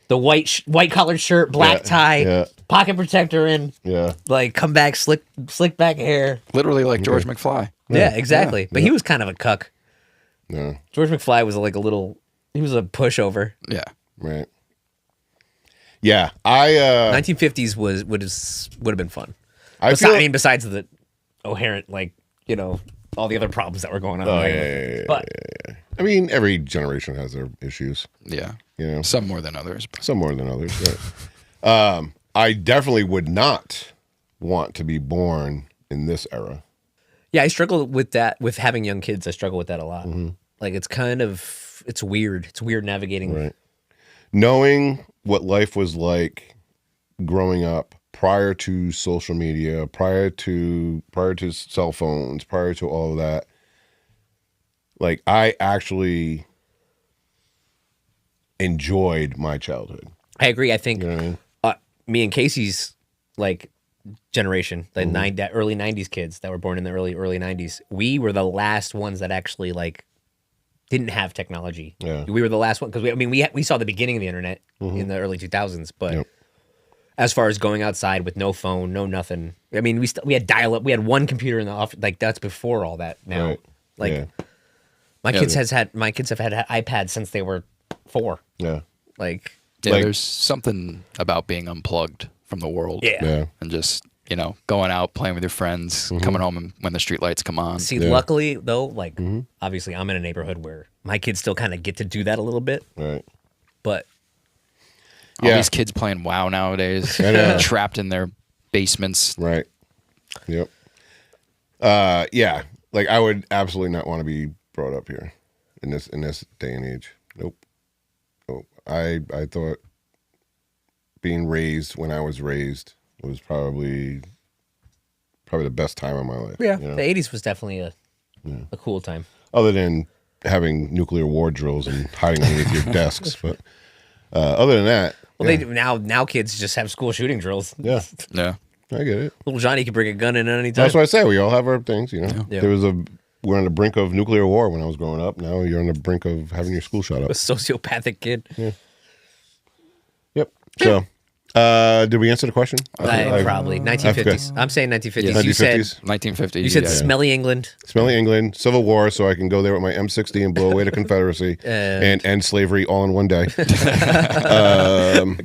white collared shirt, black tie, yeah. pocket protector in, Yeah. like come back slick back hair. Literally like George McFly. Yeah, exactly. But he was kind of a cuck. No. George McFly was like he was a pushover. Yeah. Right. Yeah. I 1950s would have been fun. I Besides, feel besides the inherent all the other problems that were going on. Oh, yeah. But I mean, every generation has their issues. Yeah. You know, Some more than others. But some more than others. Right. I definitely would not want to be born in this era. yeah, I struggle with that with having young kids. I struggle with that a lot. Mm-hmm. Like it's weird. It's weird navigating. Right. Knowing what life was like growing up prior to social media, prior to cell phones, prior to all of that. Like I actually enjoyed my childhood. I agree. I think You know what I mean? me and Casey's like generation, the Mm-hmm. early 90s kids that were born in the early 90s, we were the last ones that actually like didn't have technology. Yeah. We were the last one because we saw the beginning of the internet in the early 2000s, but Yep. as far as going outside with no phone, no nothing. I mean, we had dial up. We had one computer in the office. Like that's before all that. Now, Right. like Yeah. my kids have had iPads since they were 4. Yeah. Like yeah, Like- there's something about being unplugged from the world. yeah. And just, going out, playing with your friends, coming home when the street lights come on. See, Yeah. luckily though, like obviously I'm in a neighborhood where my kids still kind of get to do that a little bit, Right. but All Yeah. these kids playing WoW nowadays, I know. trapped in their basements. Right. Yep. Yeah. Like I would absolutely not want to be brought up here in this day and age. Nope. I thought being raised when I was raised was probably the best time of my life. yeah, you know? the 80s was definitely a cool time. Other than having nuclear war drills and hiding underneath your desks, but other than that, Well, yeah, they now kids just have school shooting drills. yeah, Yeah. I get it. Little Johnny can bring a gun in at any time. That's what I say. We all have our things, you know. Yeah. We're on the brink of nuclear war when I was growing up. Now you're on the brink of having your school shut A up. sociopathic kid. Yep. So, did we answer the question? Probably 1950s. I'm saying 1950s. Yeah. You said 1950. you said yeah. smelly England. Smelly England, Civil War, so I can go there with my M60 and blow away the Confederacy and end slavery all in one day.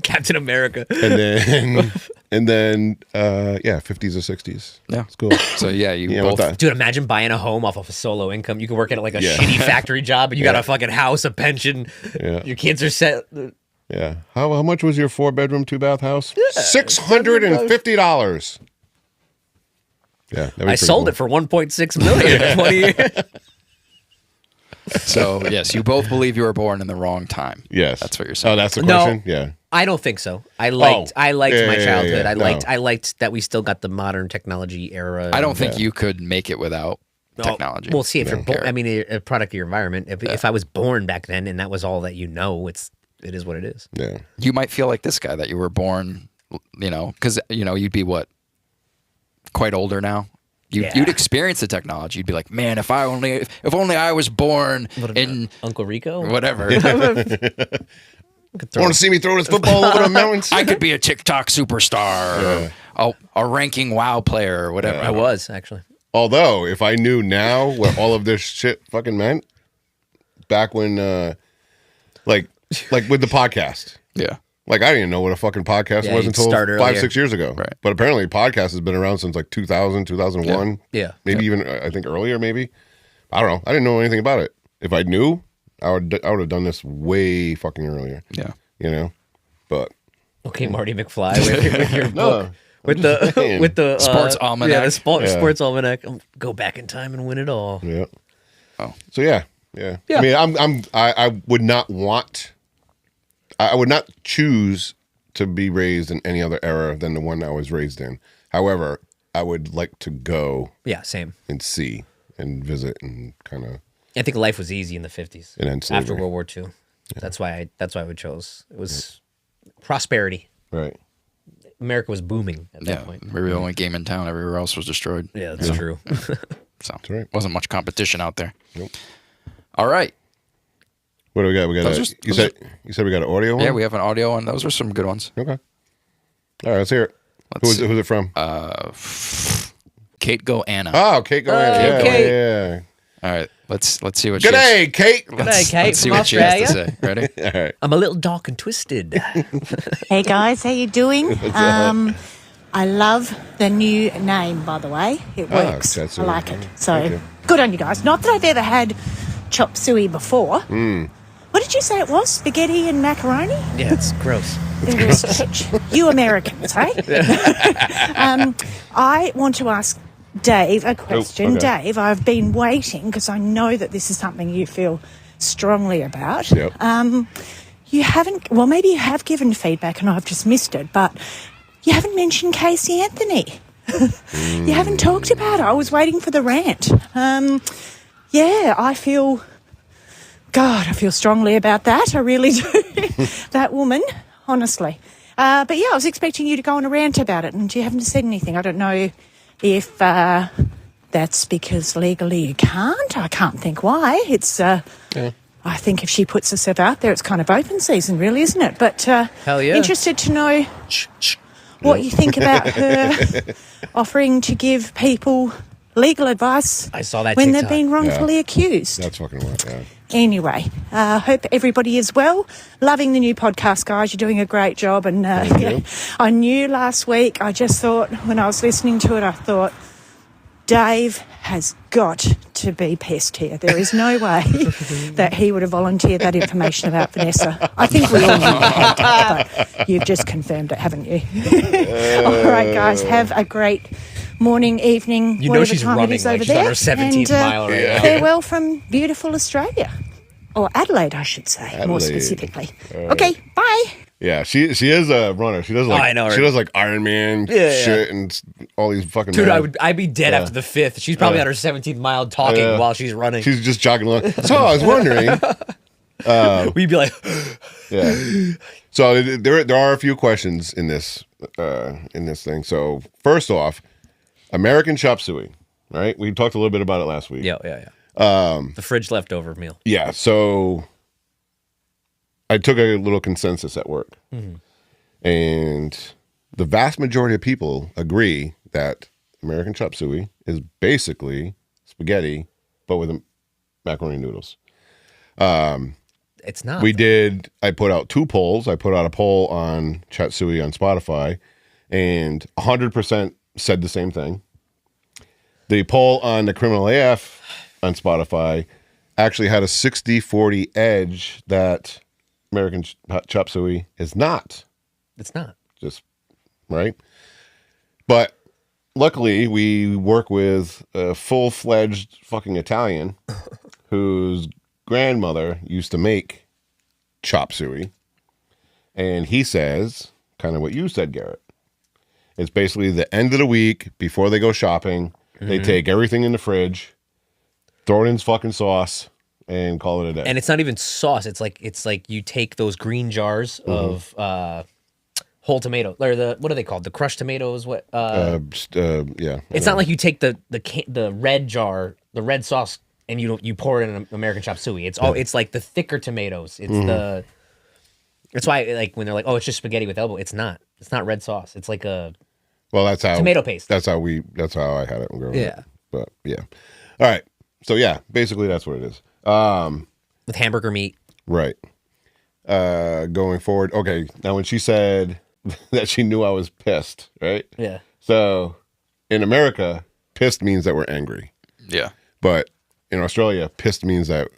Captain America. And then, 50s or 60s. Yeah. It's cool. So yeah, you Yeah, both. what the- Dude, imagine buying a home off of a solo income. You can work at like a Yeah. shitty factory job, and you got a fucking house, a pension. Yeah. Your kids are set. Yeah. How much was your 4-bedroom, 2-bath house? $650. Yeah. I sold it for 1.6 million in 20 years. So yes, you both believe you were born in the wrong time. Yes. That's what you're saying. Oh, that's the No. question? Yeah. I don't think so. I liked yeah, my yeah, childhood. yeah. I liked that we still got the modern technology era. I don't think you could make it without Oh, technology. We'll see if you're born. Garrett. I mean, a product of your environment. If I was born back then and that was all that you know, it is what it is. Yeah. You might feel like this guy that you were born you know, because, you know, you'd be what? Quite older now. Yeah. You'd experience the technology. You'd be like, man, if only I was born in Uncle Rico? whatever. Want to see me throw this football over the mountains? I could be a TikTok superstar, or a ranking WoW player, or whatever. I was, actually. Although, if I knew now what all of this shit fucking meant, back when, like with the podcast. Yeah. Like, I didn't even know what a fucking podcast was you'd until start 5-6 years ago. Right. But apparently, podcast has been around since like 2000, 2001. Yeah. Maybe even, I think, earlier, maybe. I don't know. I didn't know anything about it. If I knew, I would have done this way fucking earlier. Yeah. You know? But. Okay, Marty McFly with your book. With saying. the Sports almanac. Yeah, the sports almanac. Go back in time and win it all. Yeah. Oh. So yeah. I mean, I would not want. I would not choose to be raised in any other era than the one I was raised in. However, I would like to go. Yeah, same. And see and visit and kind of. I think life was easy in the 50s And then after slavery. World War II. Yeah. That's why I chose. It was prosperity. Right. America was booming at that point. We were the only game in town. Everywhere else was destroyed. Yeah, that's true. So right. wasn't much competition out there. Nope. All right. What do we got? We got. You said we got an audio one? Yeah, we have an audio one. Those were some good ones. Okay. All right, let's hear it. Who's it from? Kate Go Anna. Oh, Kate Go Anna. Kate. Yeah. All right. Let's see what. G'day, Kate. G'day, Kate Let's see from what she has to Australia. say. Ready? All right. I'm a little dark and twisted. Hey guys, how you doing? I love the new name, by the way. It works. that's I like it. Thank So you. good on you guys. Not that I've ever had chop suey before. What did you say it was? Spaghetti and macaroni? Yeah, it's gross. They're a stretch. You Americans, hey? I want to ask Dave a question. okay. Dave, I've been waiting because I know that this is something you feel strongly about. Yep. You haven't, well, maybe you have given feedback and I've just missed it, but you haven't mentioned Casey Anthony. You haven't talked about it. I was waiting for the rant. Yeah, I feel strongly about that. I really do. That woman, honestly. But yeah, I was expecting you to go on a rant about it and you haven't said anything. I don't know if that's because legally you can't. I can't think why. It's, I think if she puts herself out there, it's kind of open season, really, isn't it? But Hell yeah. Interested to know what you think about her offering to give people legal advice I saw that when TikTok. they've been wrongfully accused. That's fucking right. Yeah. Anyway, hope everybody is well. Loving the new podcast, guys. You're doing a great job. And I knew last week, I just thought, when I was listening to it, I thought, Dave has got to be pissed here. There is no way that he would have volunteered that information about Vanessa. I think we all knew that, but you've just confirmed it, haven't you? All right, guys, have a great morning, evening, You know whatever she's time running it is like over she's there. on her 17th mile right now. Farewell from beautiful Australia. Or Adelaide, I should say, more Adelaide. specifically. Okay, bye. Yeah, she is a runner. She does like I know her. she does like Iron Man shit and all these fucking. Dude, mad- I'd be dead after the 5th. She's probably on her 17th mile talking while she's running. She's just jogging along. So I was wondering. We'd be like, Yeah. So there are a few questions in this thing. So first off, American chop suey, right? We talked a little bit about it last week. yeah. The fridge leftover meal. Yeah. So I took a little consensus at work, and the vast majority of people agree that American chop suey is basically spaghetti, but with macaroni noodles. It's not. I put out 2 polls. I put out a poll on Chat Suey on Spotify, and 100% said the same thing. The poll on the Criminal AF on Spotify actually had a 60-40 edge that American chop suey is not. It's not. Just, right? But luckily, we work with a full-fledged fucking Italian whose grandmother used to make chop suey. And he says, kind of what you said, Garrett. It's basically the end of the week before they go shopping. They take everything in the fridge, throw it in fucking sauce, and call it a day. And it's not even sauce. It's like you take those green jars of whole tomato or what are they called? The crushed tomatoes? What? Yeah. It's not like you take the red jar, the red sauce, and you pour it in an American chop suey. It's like the thicker tomatoes. It's that's why like when they're like, oh, it's just spaghetti with elbow. It's not. It's not red sauce. It's like a that's how tomato paste. That's how I had it growing up. Yeah. But yeah. All right. So yeah, basically that's what it is. With hamburger meat. Right. Going forward. Okay. Now when she said that she knew I was pissed, right? Yeah. So in America, pissed means that we're angry. Yeah. But in Australia, pissed means that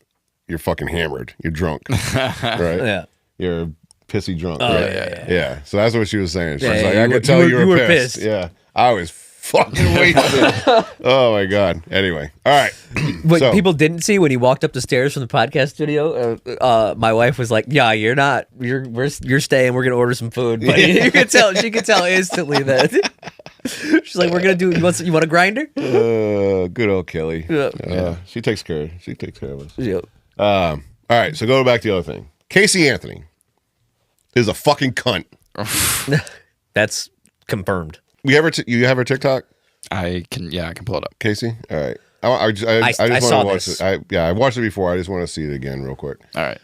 you're fucking hammered. You're drunk. Right? Yeah. You're pissy drunk. Oh, right? Yeah. So that's what she was saying. She's Yeah, like, yeah, I you could tell were- you you were were pissed. pissed. Yeah. I was fucking wasted. Oh my God. Anyway. All right. What So- people didn't see when he walked up the stairs from the podcast studio, my wife was like, "Yeah, you're not. You're staying. We're gonna order some food." But you could tell. She could tell instantly that. She's like, "We're gonna do. You want a grinder?" Good old Kelly. Yeah. She takes care of us. Yeah. All right. So go back to the other thing. Casey Anthony is a fucking cunt. That's confirmed. You have her TikTok, I can pull it up. Casey? All right. I just I want to saw watch this. it. I watched it before. I just want to see it again real quick. All right.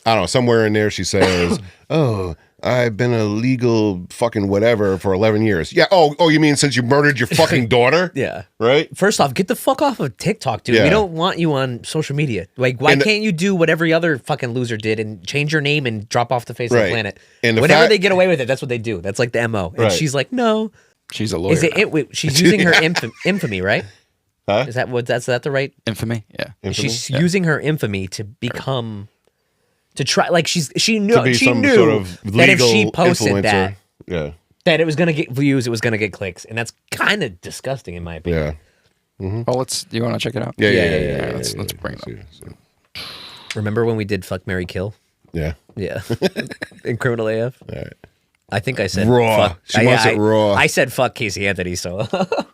I don't know. Somewhere in there she says, "Oh, I've been a legal fucking whatever for 11 years." Yeah. Oh, you mean since you murdered your fucking daughter? Yeah. Right? First off, get the fuck off of TikTok, dude. Yeah. We don't want you on social media. Like, why can't you do what every other fucking loser did and change your name and drop off the face of Right. the planet? And the Whenever fact- they get away with it, that's what they do. That's like the MO. And Right. she's like, no. She's a lawyer. Is it? now. Wait, she's using her infamy, right? Huh? Is that the right? Infamy? Yeah. Infamy? She's using her infamy to become, to try, like she knew To be some sort of legal that if she posted influencer. Yeah. that it was gonna get views, it was gonna get clicks, and that's kind of disgusting in my opinion. Yeah. Well, do you want to check it out? Yeah. Let's bring it up. See. Remember when we did Fuck, Marry, Kill? Yeah. Yeah, in Criminal AF. All right. I think I said Raw. Fuck. She wants it raw. I said fuck Casey Anthony, so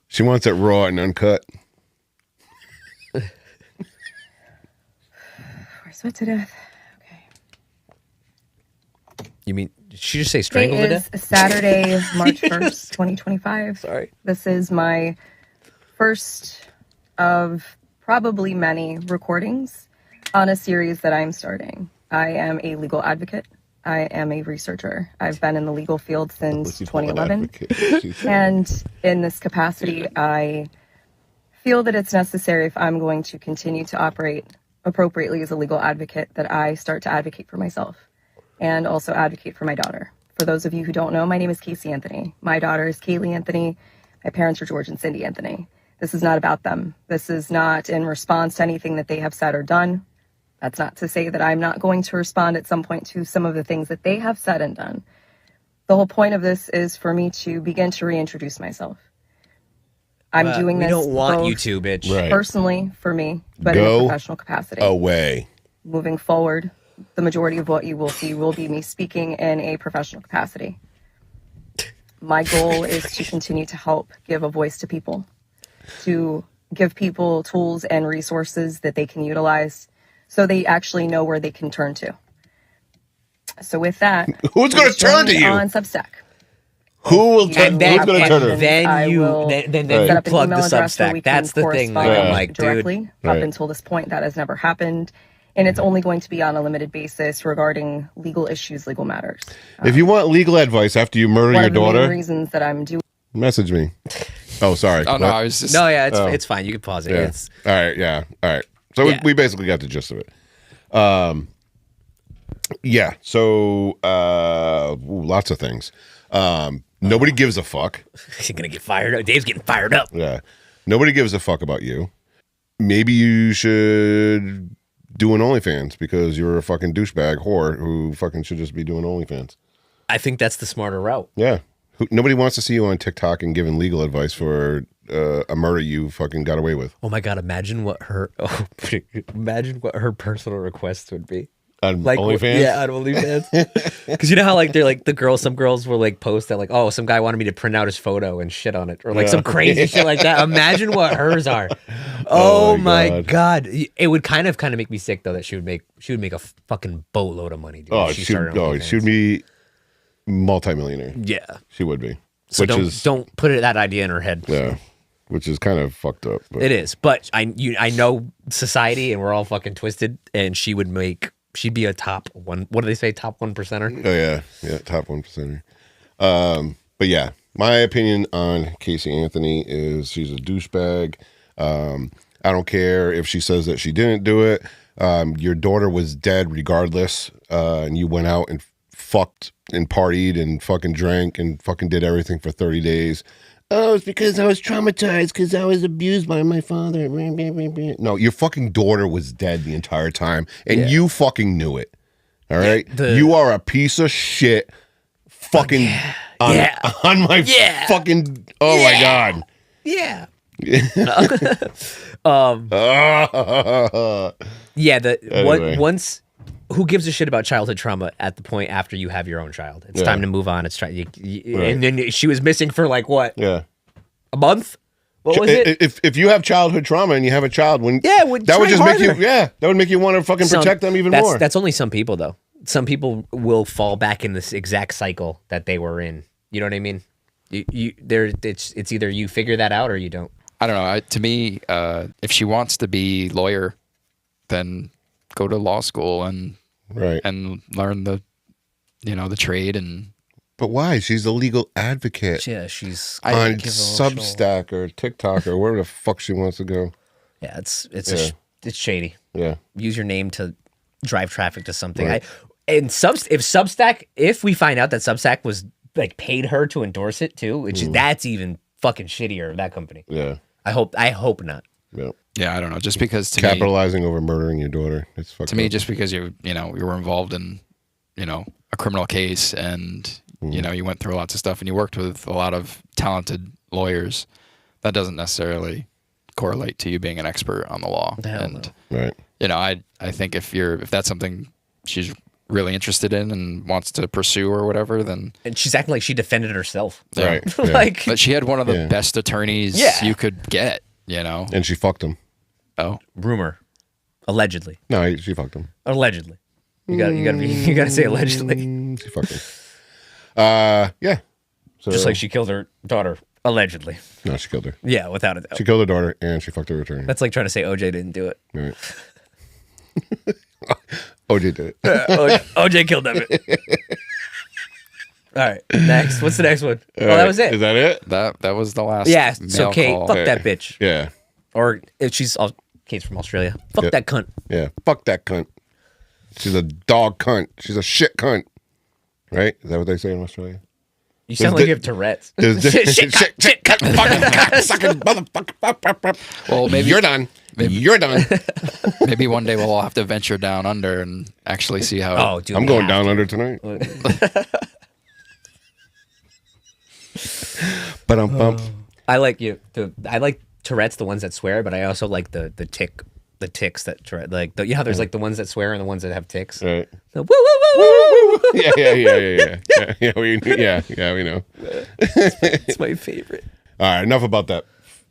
She wants it raw and uncut. We're sweat to death. Okay. you mean she just say Today strangled to is death? Saturday, March 1st, 2025. Sorry. This is my first of probably many recordings on a series that I'm starting. I am a legal advocate. I am a researcher. I've been in the legal field since 2011. And in this capacity, I feel that it's necessary, if I'm going to continue to operate appropriately as a legal advocate, that I start to advocate for myself and also advocate for my daughter. For those of you who don't know, my name is Casey Anthony. My daughter is Kaylee Anthony. My parents are George and Cindy Anthony. This is not about them. This is not in response to anything that they have said or done. That's not to say that I'm not going to respond at some point to some of the things that they have said and done. The whole point of this is for me to begin to reintroduce myself. I'm doing We this don't want both you to, bitch. Right. personally for me, but in Go a professional capacity. Away. Moving forward, the majority of what you will see will be me speaking in a professional capacity. My goal is to continue to help give a voice to people, to give people tools and resources that they can utilize so they actually know where they can turn to. So with that, Who's going to turn to you? on Substack. Who will turn? And then, Who's going to turn her? and then I you will then Right. you set up an plug the email address where we Substack. can That's the thing. Like, correspond I'm like, dude, directly. Right. Up until this point, that has never happened, and it's only going to be on a limited basis regarding legal issues, legal matters. If you want legal advice after you murder One your of the main daughter, reasons that I'm doing message me. Oh, sorry. Oh no, What? I was just no, yeah, it's fine. You can pause it. Yeah. It's All right. Yeah. All right. So Yeah. we basically got the gist of it. Yeah. So lots of things. Nobody gives a fuck. she's gonna get fired up. Dave's getting fired up. Yeah. Nobody gives a fuck about you. Maybe you should do an OnlyFans because you're a fucking douchebag whore who fucking should just be doing OnlyFans. I think that's the smarter route. Yeah. Nobody wants to see you on TikTok and giving legal advice for a murder you fucking got away with. Oh my god! Imagine what her personal requests would be. On Like OnlyFans? yeah, on OnlyFans. Because you know how like they're like the girls. Some girls will like post that like, oh, some guy wanted me to print out his photo and shit on it, or like some crazy shit like that. Imagine what hers are. Oh my my god. It would kind of make me sick though that she would make a fucking boatload of money. Dude, Oh, if she started shoot OnlyFans. me. multimillionaire. Yeah. She would be. So don't put that idea in her head. Yeah. Which is kind of fucked up. But. It is. But I know society and we're all fucking twisted, and she'd be a top one. What do they say? Top 1%er? Oh, yeah. Yeah, top 1%er. But yeah, my opinion on Casey Anthony is she's a douchebag. I don't care if she says that she didn't do it. Your daughter was dead regardless, and you went out and fucked and partied and fucking drank and fucking did everything for 30 days. Oh, it's because I was traumatized because I was abused by my father. No, your fucking daughter was dead the entire time, and you fucking knew it. All right? You are a piece of shit fucking on my fucking... Oh, my God. Yeah. Anyway. Once... Who gives a shit about childhood trauma at the point after you have your own child? It's time to move on. It's and then she was missing for like what? Yeah, a month. What was it? If you have childhood trauma and you have a child, that would just harder. make you that would make you want to fucking protect them even more. That's only some people though. Some people will fall back in this exact cycle that they were in. You know what I mean? It's either you figure that out or you don't. I don't know. To me, if she wants to be lawyer, then go to law school and learn the trade. And but why? She's a legal advocate. Yeah, she's on Substack or TikTok or wherever the fuck she wants to go. Yeah, it's shady. Yeah, use your name to drive traffic to something. Right. If we find out that Substack was like paid her to endorse it too, that's even fucking shittier of that company. Yeah, I hope not. Yeah. Yeah, I don't know. Just because capitalizing over murdering your daughter, it's fucked to me. Up. Just because you were involved in a criminal case and you went through lots of stuff and you worked with a lot of talented lawyers, that doesn't necessarily correlate to you being an expert on the law. And right, I think if that's something she's really interested in and wants to pursue or whatever, then and she's acting like she defended herself. Right, but she had one of the best attorneys you could get. And she fucked him. Oh, rumor, allegedly. No, she fucked him. Allegedly, you gotta say allegedly. She fucked him. Yeah. So, just like she killed her daughter, allegedly. No, she killed her. Yeah, without a doubt. She killed her daughter and she fucked her attorney. That's like trying to say OJ didn't do it. Right. OJ did it. OJ killed that bitch. All right, next. What's the next one? That was it. Is that it? That was the last. Yeah. So Kate, call. fuck that bitch. Yeah. Or if Kate's from Australia. Fuck that cunt. Yeah. Fuck that cunt. She's a dog cunt. She's a shit cunt. Right? Is that what they say in Australia? You sound like you have Tourette's. Shit cunt. Fucking cocksucking motherfucker. Well, maybe you're done. You're done. Maybe one day we'll all have to venture down under and actually see how. Oh, dude, I'm going down under tonight. But I like I like Tourette's, the ones that swear, but I also like the ticks that Tourette, like there's like the ones that swear and the ones that have ticks. Right. The woo woo woo woo. Yeah, we know. It's my favorite. All right, enough about that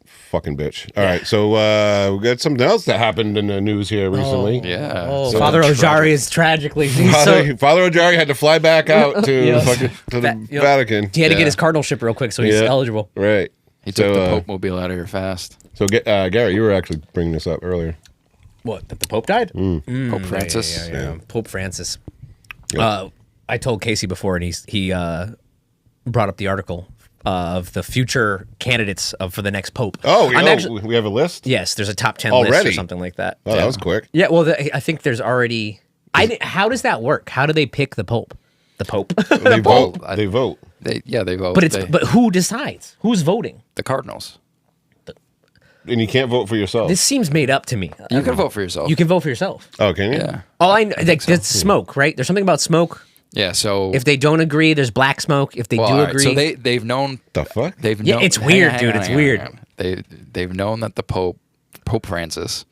fucking bitch. All right, so we got something else that happened in the news here recently. Yeah. So Father Ojari is tragically. Father Ojari had to fly back out to the Vatican. He had to get his cardinalship real quick, so he's eligible. Right. He took the Pope mobile out of here fast. So, Gary, you were actually bringing this up earlier. What? That the Pope died? Pope Francis. Yeah. Pope Francis. Yeah. I told Casey before, and he brought up the article of the future candidates for the next Pope. Oh, we have a list? Yes, there's a top 10 already? list or something like that. Oh, that was quick. Yeah, well, I think there's already... how does that work? How do they pick the Pope? The Pope? They vote. They vote. They vote. But who decides? Who's voting? The Cardinals. And you can't vote for yourself. This seems made up to me. You can vote for yourself. You can vote for yourself. Oh, can you? Yeah. All I know, that's smoke, right? There's something about smoke. Yeah, so... If they don't agree, there's black smoke. If they do agree... So they've known... The fuck? Yeah, it's weird, dude. It's weird. They've known that the Pope Francis,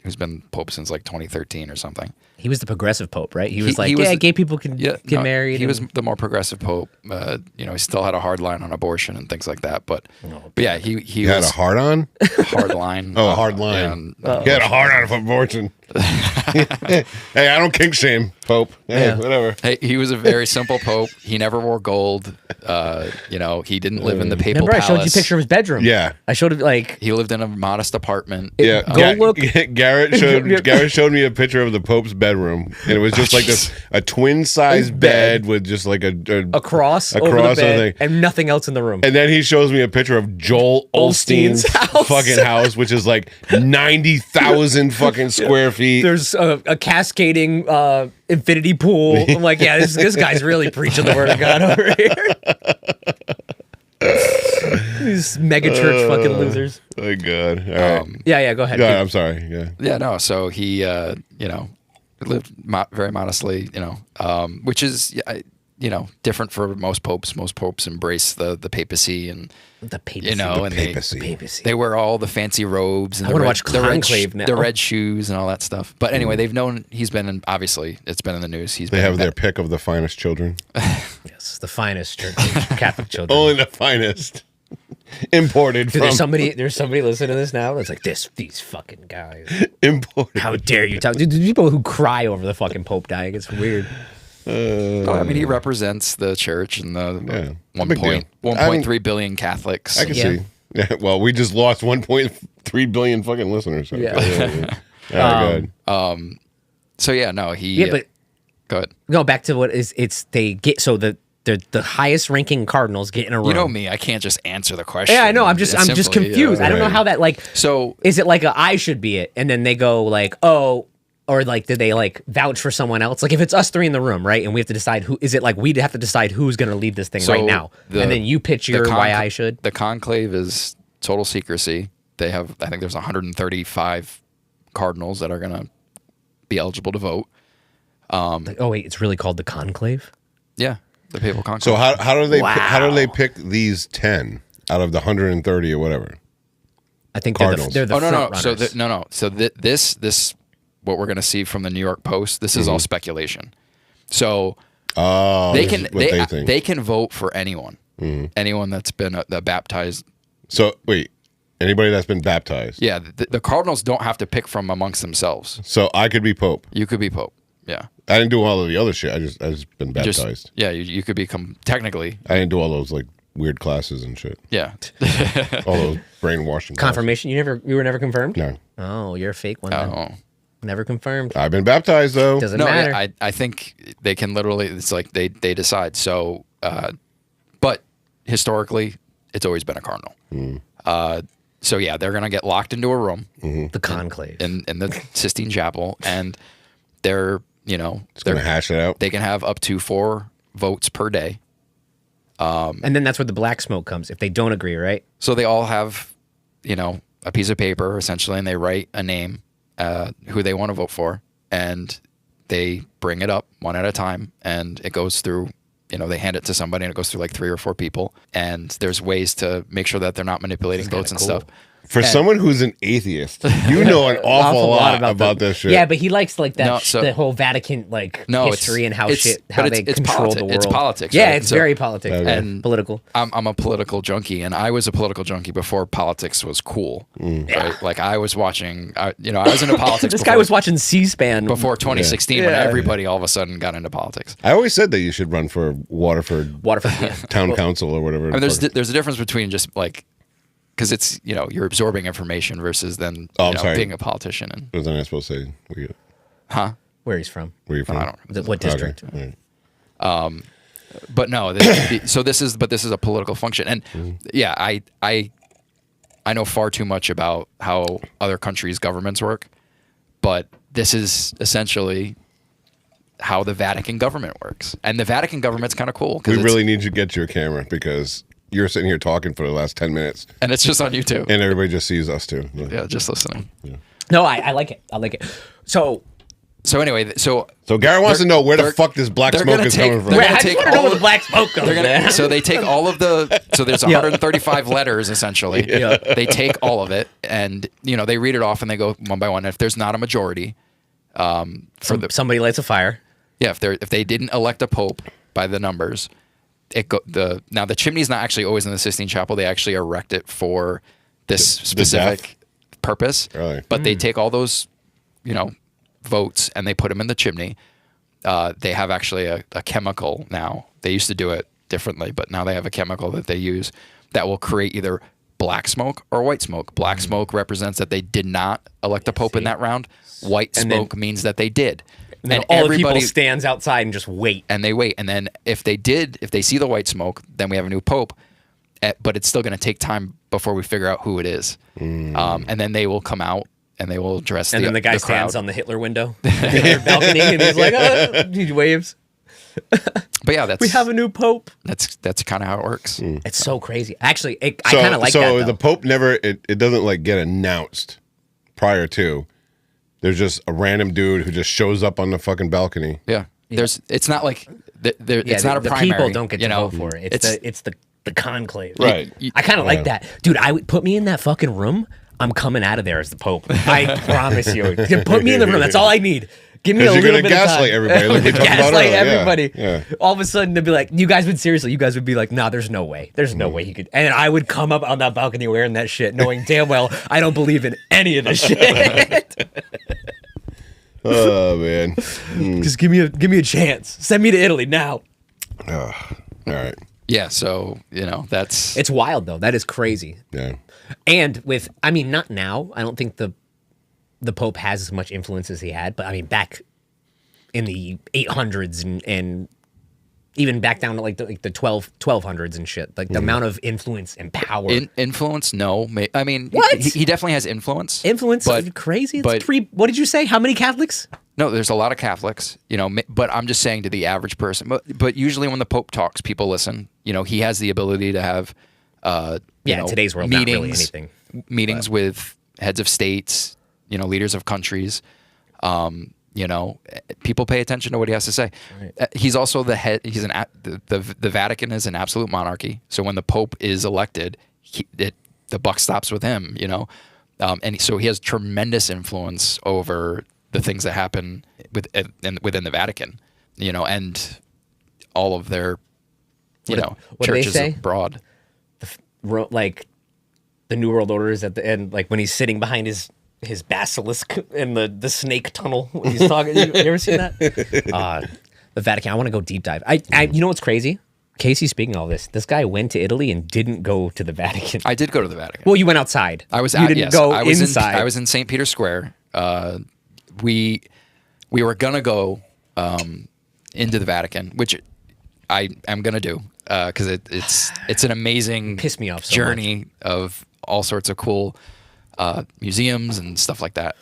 who's been Pope since like 2013 or something. He was the progressive Pope, right? He was gay people can get married. He was the more progressive Pope. He still had a hard line on abortion and things like that. But yeah, he had a hard on? Hard line. Hard line. He had a hard on for abortion. Hey, I don't kink shame. Pope. Hey, Yeah. whatever. Hey, he was a very simple pope. He never wore gold. He didn't live in the papal Remember, I showed you a palace. picture of his bedroom. Yeah. I showed it like. He lived in a modest apartment. Yeah, Go look. Garrett showed me a picture of the Pope's bedroom, and it was just like a twin size bed with just like a Cross over cross the bed, thing. and nothing else in the room. And then he shows me a picture of Joel Osteen's house. fucking house, which is like 90,000 fucking square feet. There's a cascading infinity pool. I'm like, yeah, this guy's really preaching the word of God over here. These mega church fucking losers. My God. All right. Yeah, go ahead. Go ahead, I'm sorry. Yeah. Yeah, no. So he, lived very modestly, which is, different for most popes. Most popes embrace the papacy and The papacy. and papacy. they wear all the fancy robes and I wanna watch Conclave now. the red shoes and all that stuff. But anyway, they've known he's been in. Obviously, it's been in the news. They have their pick of the finest children. Yes, the finest church, Catholic children. Only the finest. Imported Dude, from. there's somebody listening to this now that's like, these fucking guys. Imported. How dare you talk? Dude, there's people who cry over the fucking Pope dying. It's weird. He represents the church and the big deal. 1.3 billion Catholics. I can Yeah. see. Yeah, well, we just lost 1.3 billion fucking listeners. So Yeah. good. So yeah, no, he. Yeah, but go ahead. no, back to what is it's they get so the highest ranking Cardinals get in a room. You know me, I can't just answer the question. Yeah, I know. I'm just simply, confused. I don't know Right. how that like. So Is it like I should be it, and then they go like, oh, or like did they like vouch for someone else? Like if it's us three in the room, right, and we have to decide who is it? Like we'd have to decide who's going to lead this thing right now, and then you pitch your why I should. The conclave is total secrecy. They have, I think there's 135 cardinals that are going to be eligible to vote. Like, oh wait, it's really called the conclave. Yeah, the papal conclave. So how do they how do they Wow. pick these 10 out of the 130 or whatever? I think Cardinals. they're the no. front So runners. So this what we're going to see from the New York Post. This is all speculation. So they this can is what they think. they can vote for anyone, anyone that's been baptized. So wait, anybody that's been baptized. Yeah, the Cardinals don't have to pick from amongst themselves. So I could be Pope. You could be Pope. Yeah. I didn't do all of the other shit. I just been Just- baptized. you could become technically. I didn't do all those like weird classes and shit. Yeah. All those brainwashing. Confirmation. You were never confirmed. Classes. Oh, you're a fake one. Then. Oh. Never confirmed. No, I've been baptized though. Doesn't No, matter. yeah, I think they can literally. It's like they decide. So, but historically, it's always been a cardinal. So yeah, they're gonna get locked into a room the conclave. in the Sistine Chapel, and they're Just gonna hash it out. they can have up to 4 votes per day. And then that's where the black smoke comes if they don't agree, right? So they all have, a piece of paper essentially, and they write a name, who they want to vote for, and they bring it up one at a time, and it goes through. They hand it to somebody, and it goes through like 3 or 4 people, and there's ways to make sure that they're not manipulating votes and cool. stuff. For someone who's an atheist, you know an awful lot about this shit. Yeah, but he likes like that No, so- the whole Vatican history and how they control the world. It's politics. Yeah, right? it's So- very politics And political. I'm a political junkie, and I was a political junkie before politics was cool. Right? Like I was watching, I was into politics. This before, guy was watching C-SPAN before 2016 when Yeah. everybody all of a sudden got into politics. I always said that you should run for Waterford Yeah. Town Council or whatever. I mean, there's a difference between just like, because it's you're absorbing information versus then I'm sorry. being a politician and What was I supposed to say? Where he's from. Where you from? I don't. What district? Okay. All right. But no, so this is a political function, and yeah, I know far too much about how other countries' governments work, but this is essentially how the Vatican government works, and the Vatican government's kind of cool. We really need you to get your camera because you're sitting here talking for the last 10 minutes and it's just on YouTube, and everybody just sees us too. yeah, just listening. No, I like it. I like it. So anyway, so Garrett wants to know where the they're- fuck this black they're smoke gonna is take- coming from. they're Wait, gonna I just take want to know all where the of- black smoke comes. man. So they take all of so there's 135 letters essentially. Yeah. They take all of it and they read it off and they go one by one. If there's not a majority, Somebody lights a fire. if they didn't elect a pope by the numbers, now the chimney's not actually always in the Sistine Chapel. They actually erect it for this specific purpose. Really? But they take all those, votes and they put them in the chimney. they have actually a chemical now. They used to do it differently, but now they have a chemical that they use that will create either black smoke or white smoke. Black smoke represents that they did not elect a pope in that round. White smoke means that they did. And all the people stands outside and just wait. And they wait. And then if they see the white smoke, then we have a new pope. But it's still going to take time before we figure out who it is. And then they will come out and they will address and the then the guy crowd. stands on the Hitler window, the Hitler balcony, and he's like, he waves. But yeah, we have a new pope. That's kind of how it works. It's so crazy. Actually, I kind of like that. So the pope never, it doesn't like get announced prior to. There's just a random dude who just shows up on the fucking balcony. Yeah. It's not like it's not a primary. The people don't get to vote for it. It's the conclave. Right. I kind of like that. Dude, put me in that fucking room. I'm coming out of there as the pope. I promise you. Put me in the room. That's all I need. Give me a little bit of time. You're gonna gaslight everybody. Like we talked about gaslight earlier. everybody. Yeah. All of a sudden, they'd be like, you guys would be like, nah, there's no way. There's no way he could. And I would come up on that balcony wearing that shit, knowing damn well I don't believe in any of this shit. Oh man. Just give me a chance. Send me to Italy now. All right. Yeah, so that's It's wild though. That is crazy. Yeah. And not now. I don't think the Pope has as much influence as he had, but I mean back in the 800s and even back down to like the 1200s and shit. Like the amount of influence and power. Influence? No, I mean What? He definitely has influence. Influence? but crazy. It's but- what did you say? How many Catholics? No, there's a lot of Catholics, but I'm just saying to the average person. But usually when the Pope talks, people listen. He has the ability to have, in today's world, meetings, not really anything. Meetings with heads of states, leaders of countries. People pay attention to what he has to say. Right. He's also the head. He's the Vatican is an absolute monarchy. So when the Pope is elected, the buck stops with him. And so he has tremendous influence over the things that happen within the Vatican, and all of their, what churches do they say? abroad. Like the New World Order is at the end, like when he's sitting behind his basilisk in the snake tunnel when he's talking. You ever seen that? The Vatican. I want to go deep dive. You know what's crazy? Casey, speaking of all this guy went to Italy and didn't go to the Vatican. I did go to the Vatican. Well, you went outside. I was inside. I was in St. Peter's Square. We were gonna go into the Vatican, which I am gonna do because it's an amazing Piss me off so journey of all sorts of cool museums and stuff like that.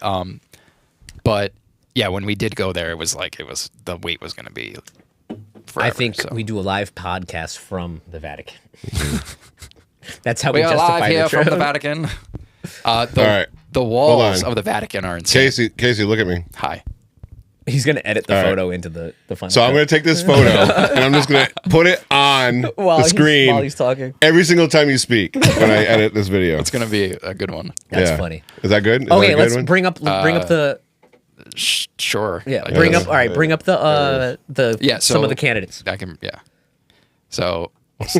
But yeah, when we did go there, it was the wait was gonna be forever. I think we do a live podcast from the Vatican. That's how we are justify live here the from trip. the Vatican. All right. The walls of the Vatican are insane. Casey, look at me. Hi. He's gonna edit the photo into the final. So I'm gonna take this photo and I'm just gonna put it on the screen while he's talking. every single time you speak when I edit this video. It's gonna be a good one. That's funny. Is that good? Okay, let's bring up the. Sure. Yeah, bring up. All right, bring up the some of the candidates. I can. Yeah. So. Because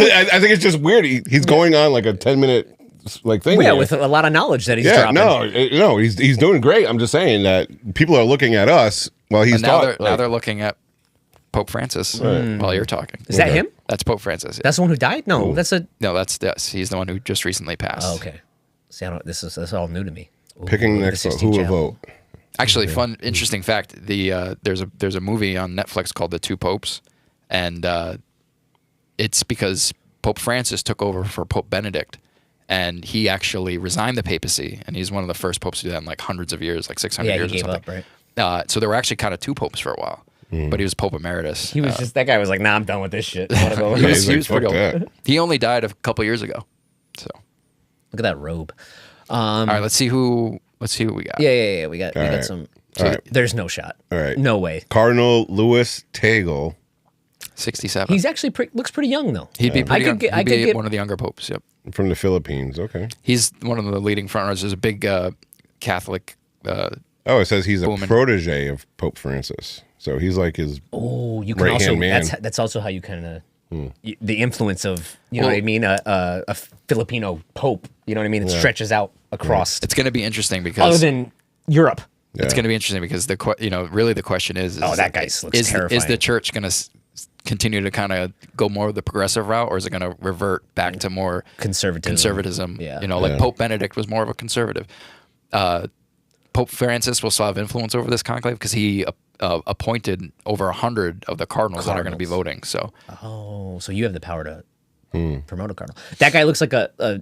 I think it's just weird. He's going on like a 10-minute thing. Yeah, here. with a lot of knowledge that he's dropping. No, he's doing great. I'm just saying that people are looking at us while he's talking. Now they're looking at Pope Francis while you're talking. Is that him? That's Pope Francis. Yeah. That's the one who died? No, that's he's the one who just recently passed. Oh, okay. See, this is all new to me. Ooh, Picking next vote. Who will vote? Actually, interesting fact. There's a movie on Netflix called The Two Popes, and it's because Pope Francis took over for Pope Benedict, and he actually resigned the papacy, and he's one of the first popes to do that in like hundreds of years, like 600 years he or gave something. up, right? So there were actually kind of two popes for a while, but he was Pope Emeritus. He was that guy was like, nah, I'm done with this shit. I wanna go. He was He's like, pretty "Fuck old. that." He only died a couple years ago. So Look at that robe. all right, let's see who we got. Yeah. We got right. some. All right. There's no shot. All right. No way. Cardinal Louis Tegel. 67. He's actually looks pretty young though. He'd be pretty young. I He'd could be get one of the younger popes. Yep. From the Philippines. Okay. He's one of the leading frontrunners. There's a big Catholic. Oh, it says he's a protege of Pope Francis. So he's like his you can right-hand also man. that's also how you kind of the influence of what I mean a Filipino pope. You know what I mean? It stretches out across. It's going to be interesting because Other than Europe. It's going to be interesting because really the question is that guy looks terrifying. Is the church going to continue to kind of go more of the progressive route, or is it going to revert back to more conservatism? Yeah. Like Pope Benedict was more of a conservative. Pope Francis will still have influence over this conclave because he appointed over 100 of the cardinals that are going to be voting. So, so you have the power to promote a cardinal. That guy looks like a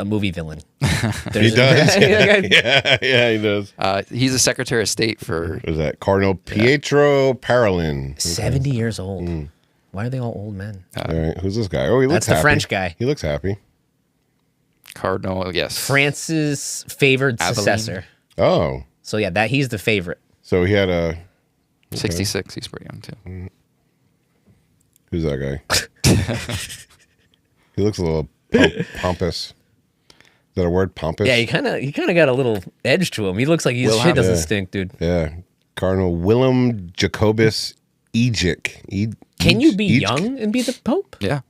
movie villain. He does. Yeah, he does. He's a Secretary of State for. What is that? Cardinal Pietro Parolin. 70 years old. Why are they all old men? All right, who's this guy? Oh, he looks That's the happy. French guy. He looks happy. Cardinal, yes. Francis' favored successor. Oh. So yeah, he's the favorite. So he had a 66. He's pretty young too. Who's that guy? He looks a little pompous. Is that a word? Pompous? Yeah, he kind of got a little edge to him. He looks like his shit doesn't stink, dude. Yeah. Cardinal Willem Jacobus Egic. Can you be young and be the Pope? Yeah.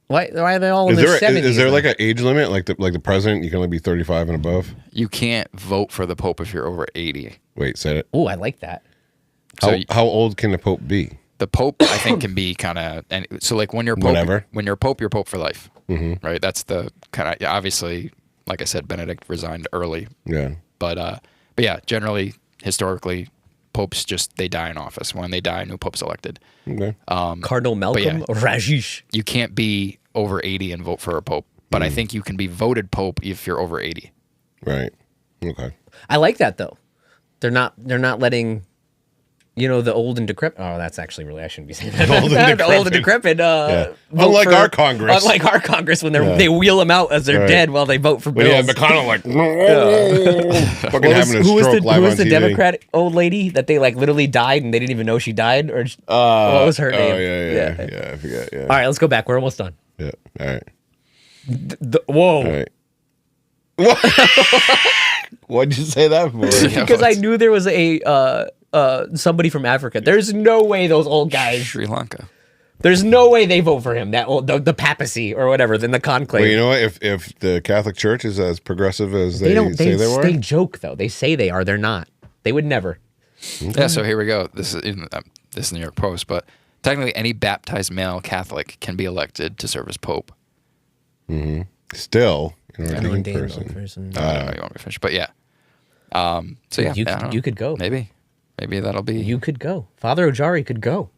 Why are they all in their 70s? Is there like an age limit? Like the president, you can only be 35 and above? You can't vote for the Pope if you're over 80. Wait, say it. Oh, I like that. How old can the Pope be? The Pope, I think, can be kind of, and so like when you're Pope, Whatever. When you're Pope for life, right? That's the kind of, obviously, like I said, Benedict resigned early. Yeah. But yeah, generally, historically, popes they die in office. When they die, a new pope's elected. Okay. Cardinal Malcolm or Rajesh. You can't be over 80 and vote for a pope, but I think you can be voted pope if you're over 80. Right. Okay. I like that though. They're not letting, the old and decrepit. Oh, that's actually really, I shouldn't be saying that. Old and decrepit. Unlike our Congress. Unlike our Congress when they wheel them out as they're dead while they vote for bills. Yeah, McConnell fucking having a who stroke live who on was the TV. Democratic old lady that they like literally died and they didn't even know she died? Or what was her name? Yeah, I forget. Yeah. All right, let's go back. We're almost done. Yeah. All right. Whoa. All right. What? What'd you say that for? Because I knew there was somebody from Africa. There's no way those old guys. Sri Lanka. There's no way they vote for him. That old, the papacy or whatever, then the conclave. Well, you know what? If the Catholic Church is as progressive as they say they were, they joke though. They say they are. They're not. They would never. Yeah. So here we go. This is New York Post, but technically any baptized male Catholic can be elected to serve as Pope. Mm-hmm. Still, an ordained person. I don't know you want me to finish, but yeah. So yeah, you could go. Maybe that'll be. You could go. Father Ojari could go.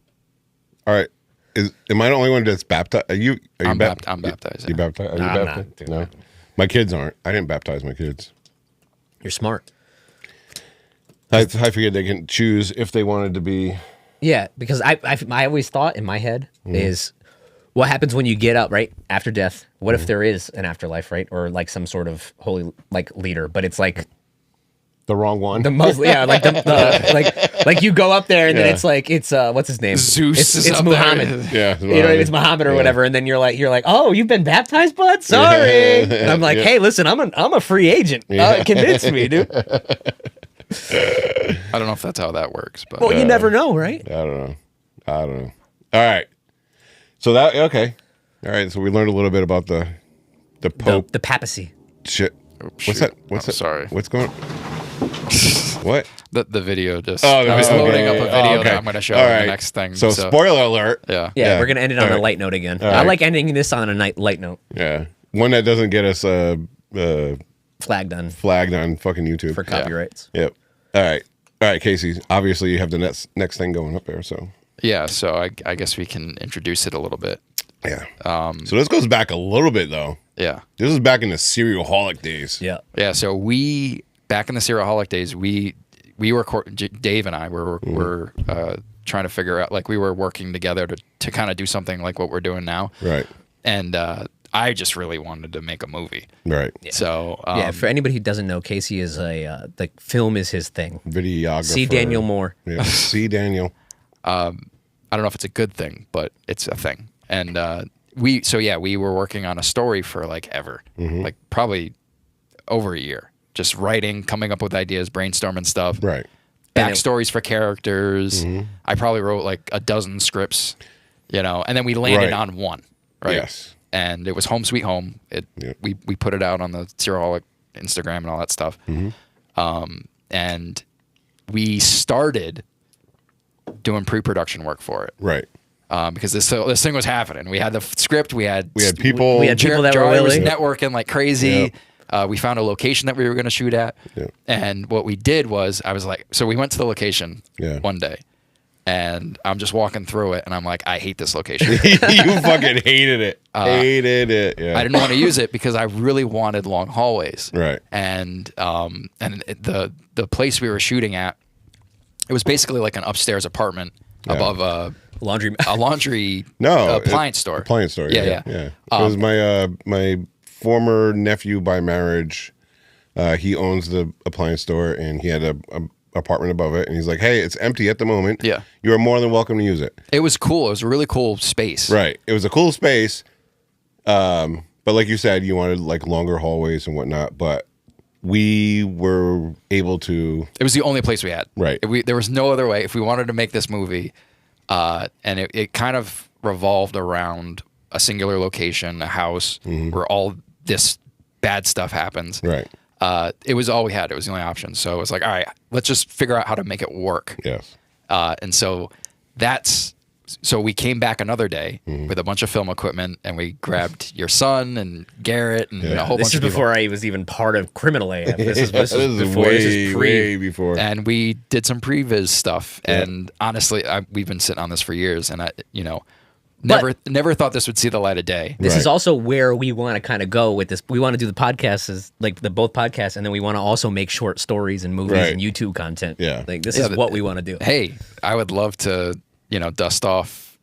All right. Am I the only one that's baptized? I'm baptized. You baptized? Are you I'm baptized? not. No. My kids aren't. I didn't baptize my kids. You're smart. I figured they can choose if they wanted to be. Yeah, because I always thought in my head is what happens when you get up, right? After death. What if there is an afterlife, right? Or like some sort of holy like leader, but it's like The wrong one. the Muslim, yeah, like like you go up there and then it's like what's his name? Zeus is It's up Muhammad. there. Yeah. You know what I mean? It's Muhammad or whatever, and then you're like, oh, you've been baptized, bud? Sorry. And I'm like, hey, listen, I'm a free agent. Convince me, dude. I don't know if that's how that works, but Well, you never know, right? I don't know. All right. So okay. All right. So we learned a little bit about the Pope The papacy. shit. What's that? What's that? Sorry. What's going? What? the video just. Oh, I was okay. loading up a video okay. that I'm going to show All in right. the next thing. So spoiler alert. Yeah. Yeah, we're gonna end it on All a right. light note again. All I right. like ending this on a light note. Yeah. One that doesn't get us Flagged on flagged on fucking YouTube. for copyrights. Yep. All right, Casey. Obviously, you have the next thing going up there. So Yeah. So I guess we can introduce it a little bit. yeah. So this goes back a little bit though. Yeah. This is back in the Cerealholic days. Yeah. Yeah. So back in the Cerealholic days, we were Dave and I were trying to figure out, like, we were working together to kind of do something like what we're doing now. Right. And I just really wanted to make a movie. Right. Yeah. So Yeah, for anybody who doesn't know, Casey is the film is his thing. Videographer. See Daniel Moore. Yeah. See Daniel. I don't know if it's a good thing, but it's a thing. And we were working on a story for like ever, like probably over a year, just writing, coming up with ideas, brainstorming stuff. Right. Backstories for characters. I probably wrote like a dozen scripts, and then we landed on one. Right. Yes. And it was Home Sweet Home. We put it out on the Cerealholic Instagram and all that stuff. And we started doing pre-production work for it. Right. Because this thing was happening. We had the script. We had people. We had people that were Jerry was willing. networking like crazy. We found a location that we were going to shoot at. Yeah. And what we did was, I was like, so we went to the location one day, and I'm just walking through it, and I'm like, I hate this location. You fucking hated it. Hated it. Yeah. I didn't want to use it because I really wanted long hallways. Right. And the place we were shooting at, it was basically like an upstairs apartment above a laundry appliance store. Appliance store. Yeah. It was my former nephew by marriage. He owns the appliance store, and he had a apartment above it, and he's like, hey, it's empty at the moment. Yeah. You are more than welcome to use it. It was cool. It was a really cool space. Right. It was a cool space. But like you said, you wanted like longer hallways and whatnot, but we were able to. It was the only place we had. Right. There was no other way. If we wanted to make this movie, and it kind of revolved around a singular location, a house, where all this bad stuff happens. Right. It was all we had. It was the only option. So it was like, all right, let's just figure out how to make it work. Yes. And so we came back another day with a bunch of film equipment, and we grabbed your son and Garrett and a whole bunch of people. This is before I was even part of Criminal AF. This is before. Way, This is way before. And we did some previs stuff. And honestly, we've been sitting on this for years, and never thought this would see the light of day. This is also where we want to kind of go with this. We want to do the podcasts as like both podcasts, and then we want to also make short stories and movies and YouTube content. Yeah. Like this is what we want to do. Hey, I would love to, dust off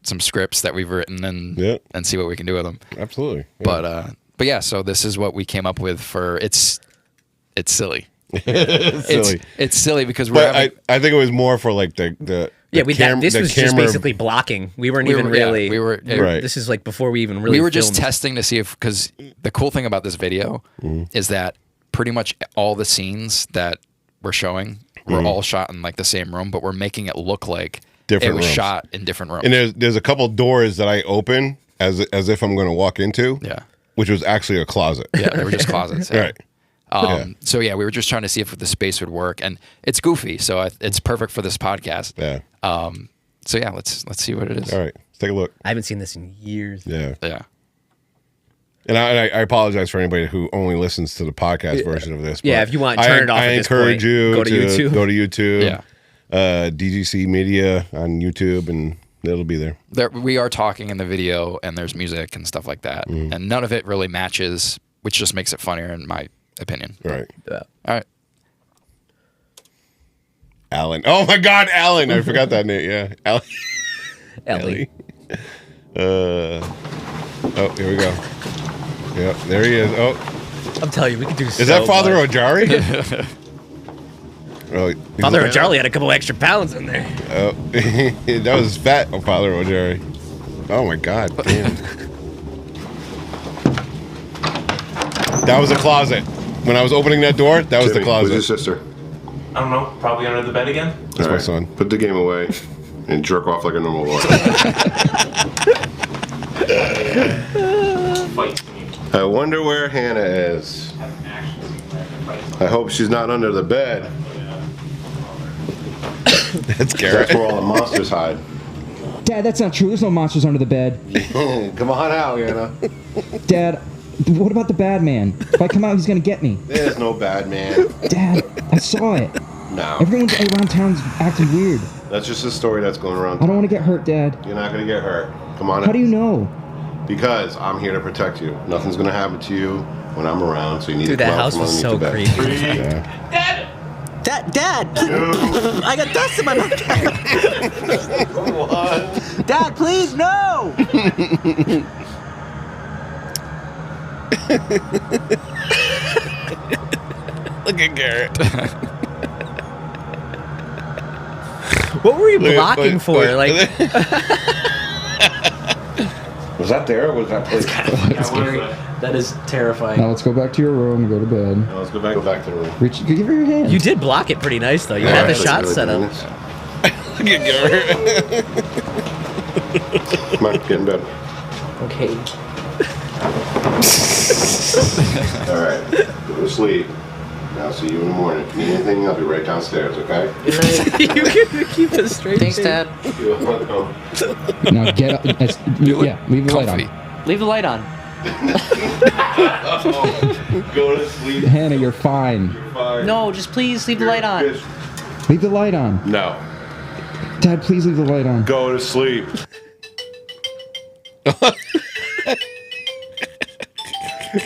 some scripts that we've written and see what we can do with them. Absolutely. Yeah. But yeah, so this is what we came up with for it's silly. It's silly because I think it was more for like the this was just basically blocking. We weren't even really. right. This is like before we even really. We were just filmed. testing to see because the cool thing about this video is that pretty much all the scenes that we're showing were all shot in like the same room, but we're making it look like different it was rooms. shot in different rooms. And there's a couple doors that I open as if I'm going to walk into. Yeah. Which was actually a closet. Yeah, they were just closets. Right. So yeah, we were just trying to see if the space would work, and it's goofy, so it's perfect for this podcast. Yeah. So yeah, let's see what it is. All right, let's take a look. I haven't seen this in years. Yeah. Yeah. And I apologize for anybody who only listens to the podcast version of this. Yeah, if you want, turn it off. I encourage you go to YouTube. Go to YouTube. Yeah. DGC Media on YouTube, and it'll be there. We are talking in the video, and there's music and stuff like that, and none of it really matches, which just makes it funnier in my opinion. Right. Yeah. All right. Alan. Oh my God, Alan! I forgot that name. Yeah, Alan. Ellie. Oh, here we go. Yep, there he is. Oh, I'm telling you, we could do. is that Father Ojari? Oh, Father Ojari had a couple extra pounds in there. Oh, that was fat. Oh, Father Ojari. Oh my God, damn. That was a closet. When I was opening that door, that was the closet. Who's your sister? I don't know. Probably under the bed again. That's my son. Put the game away and jerk off like a normal boy. Fight. I wonder where Hannah is. I hope she's not under the bed. That's Garrett. That's where all the monsters hide. Dad, that's not true. There's no monsters under the bed. Come on out, Hannah. Dad, what about the bad man? If I come out, he's gonna get me. There's no bad man. Dad, I saw it. No. Everyone's around town's acting weird. That's just a story that's going around. I don't want to get hurt, Dad. You're not going to get hurt. Come on. How do you know? Because I'm here to protect you. Nothing's going to happen to you when I'm around, so you need Dude, to come that out house from was so underneath the bed. creepy. Yeah. Dad, I got dust in my mouth. Dad, please, no! Look at Garrett. What were you blocking for? Like, Was that there or was that place? that is terrifying. Now let's go back to your room and go to bed. No, let's go back to the room. Reach, give her your hand. You did block it pretty nice though. You had the shot set up. Look at Garrett. Come on, get in bed. Okay. All right, go to sleep. I'll see you in the morning. If you need anything, I'll be right downstairs, okay? You can keep a straight Thanks, face. Dad. You're welcome. Now get up. Yeah, leave the light Comfy. on. Leave the light on. Go to sleep. Hannah, you're fine. You're fine. No, just please leave the light on. Leave the light on. No. Dad, please leave the light on. Go to sleep.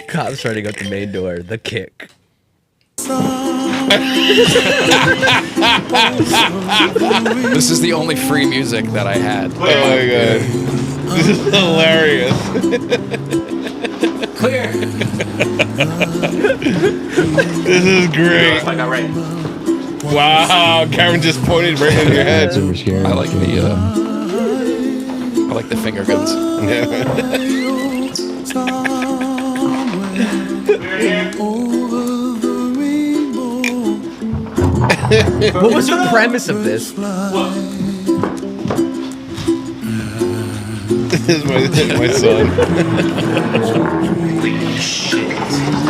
Cops trying to go out the main door. The kick. This is the only free music that I had. Oh my god. This is hilarious. Clear. This is great. I got right. Wow, Karen just pointed right in your head. Super scary. I like the finger guns. What was the premise of this? This is my son.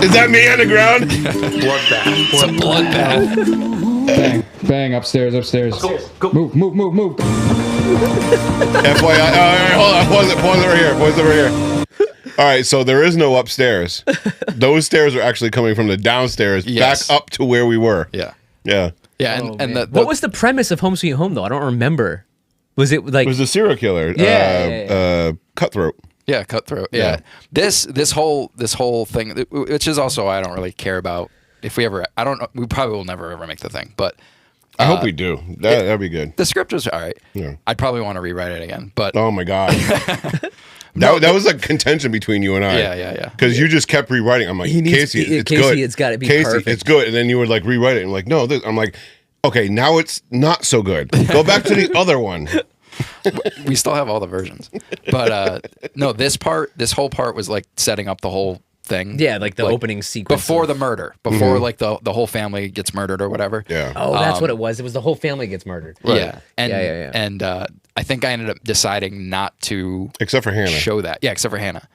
Is that me on the ground? Bloodbath. It's a bloodbath. Bang, bang, upstairs. Go. Move. FYI, all right, hold on, pause it right here. All right, so there is no upstairs. Those stairs are actually coming from the downstairs Yes. back up to where we were. Yeah. Yeah. Yeah, Oh, and man. What was the premise of Home Sweet Home though? I don't remember. Was it like It was a serial killer. Yeah. Cutthroat. Yeah, Cutthroat. Yeah. This whole thing, which is also I don't really care about if we ever. I don't know. We probably will never ever make the thing, but I hope we do. That'd be good. the script was all right. Yeah. I'd probably want to rewrite it again, but Oh my god. That was a contention between you and I. Yeah. Because you just kept rewriting. I'm like, He needs- Casey, it's Casey, good. it's gotta be Casey, perfect. it's good. And then you would like rewrite it. And like, no, this. I'm like, okay, now it's not so good. Go back to the other one. we still have all the versions. But no, this whole part was like setting up the whole thing. Yeah, like the opening sequence before of- the murder, before like the whole family gets murdered or whatever. Yeah. Oh, that's what it was. It was the whole family gets murdered. Yeah. And, Yeah. And I think I ended up deciding not to Except for Hannah. show that. Yeah, except for Hannah,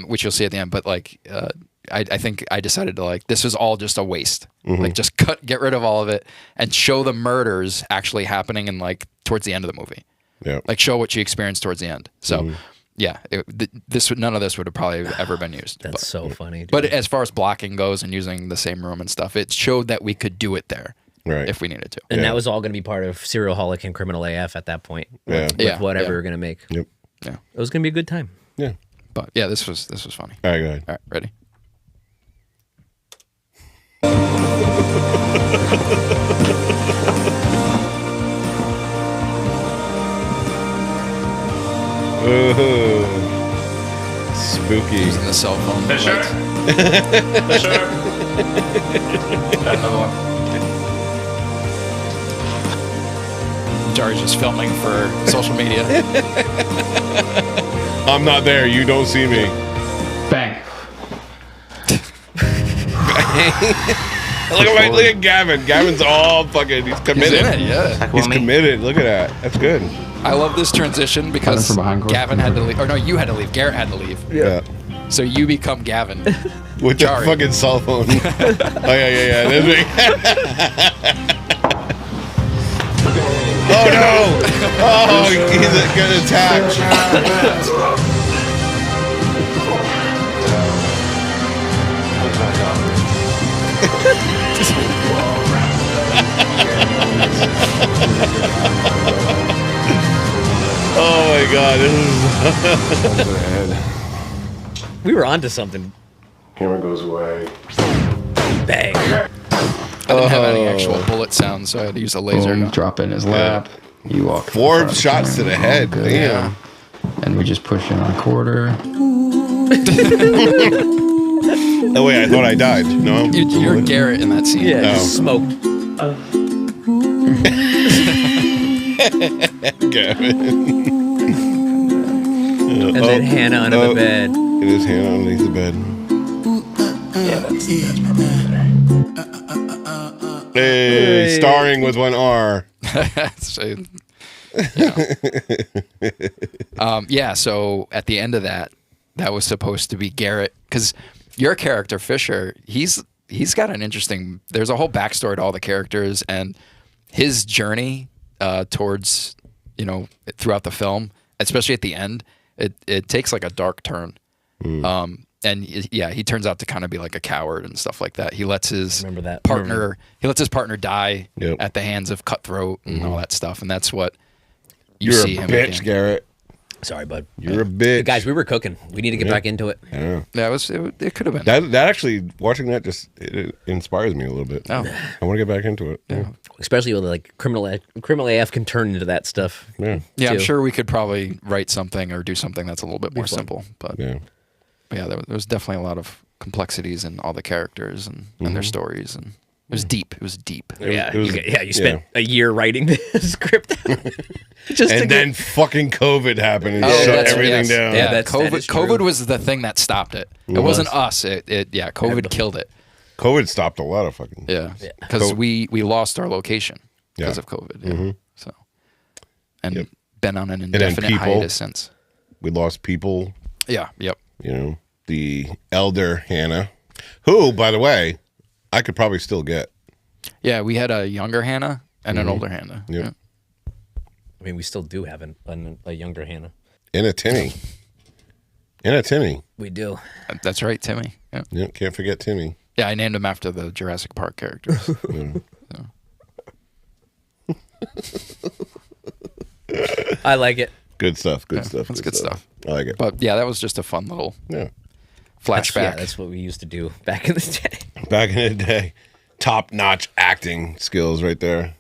which you'll see at the end. But like, I think I decided to like, this was all just a waste. Like just get rid of all of it and show the murders actually happening in like towards the end of the movie. Yeah. Like show what she experienced towards the end. So yeah, none of this would have probably ever been used. That's so funny. Dude. But as far as blocking goes and using the same room and stuff, it showed that we could do it there. Right. If we needed to. And that was all going to be part of Serial Holic and Criminal AF at that point. Yeah. With whatever we were going to make. Yep. Yeah. It was going to be a good time. Yeah. But yeah, this was funny. All right, go ahead. All right, ready? Ooh. Spooky. Using the cell phone. Fisher? lights. Fisher? Got another one. Jari's just filming for social media. I'm not there. You don't see me. Bang. Look at Gavin. Gavin's all fucking. He's He's committed. in it, yeah. He's committed. Look at that. That's good. I love this transition because from behind, Corey. Gavin had to leave. Or no, you had to leave. Garrett had to leave. Yeah. So you become Gavin. With the Jari. fucking cell phone. Oh yeah. That's me. Oh no! Oh, he's getting attacked. Oh my god, this is We were onto something. Camera goes away. Bang. I didn't have any actual bullet sounds, so I had to use a laser. Boom, drop it in his lap. You walk 4 across shots to the head. Good. Damn. And we just push in on quarter. Oh wait, I thought I died. No. You're Garrett in that scene. Yeah, Oh. just smoked. Gavin. And then Hannah under the bed. It is Hannah underneath the bed. Yeah, that's Hey, starring with one R. So, yeah, so at the end of that was supposed to be Garrett, because your character Fisher, he's he's got an interesting. There's a whole backstory to all the characters and his journey towards throughout the film, especially at the end. It takes like a dark turn. And he turns out to kind of be like a coward and stuff like that. He lets his partner die at the hands of Cutthroat and all that stuff, and that's what you see him. You're a bitch, Garrett. Sorry, bud. You're a bitch. Guys, we were cooking. We need to get back into it. Yeah. It could have been. That actually, watching that it inspires me a little bit. Oh. I want to get back into it. Yeah. Especially with like Criminal AF can turn into that stuff. Yeah. Yeah, I'm too. sure we could probably write something or do something that's a little bit more simple. But yeah, there was definitely a lot of complexities in all the characters and their stories, and it was deep. It was deep. You spent a year writing the script. Then fucking COVID happened and shut everything down. Yeah, that is true. COVID was the thing that stopped it. It wasn't us. COVID killed it. COVID stopped a lot of fucking. Yeah, because we lost our location because of COVID. Yeah. So, and been on an indefinite hiatus since. We lost people. Yeah. Yep. The elder Hannah, who, by the way, I could probably still get. Yeah, we had a younger Hannah and an older Hannah. Yep. Yeah. I mean, we still do have a younger Hannah. In a tinny. We do. That's right, Timmy. Yeah. Yep, can't forget Timmy. Yeah, I named him after the Jurassic Park characters. I like it. Good stuff. Good stuff. That's good stuff. I like it. But yeah, that was just a fun little flashback. That's what we used to do back in the day. Back in the day. Top-notch acting skills right there.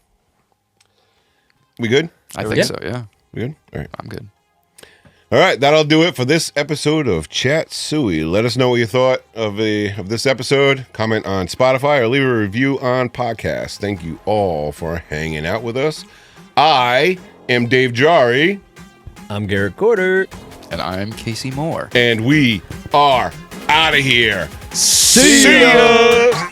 We good? I think so, yeah. We good? All right. I'm good. All right, that'll do it for this episode of Chat Suey. Let us know what you thought of this episode. Comment on Spotify or leave a review on podcast. Thank you all for hanging out with us. I am Dave Jari. I'm Garrett Corder. And I'm Casey Moore. And we are out of here. See ya!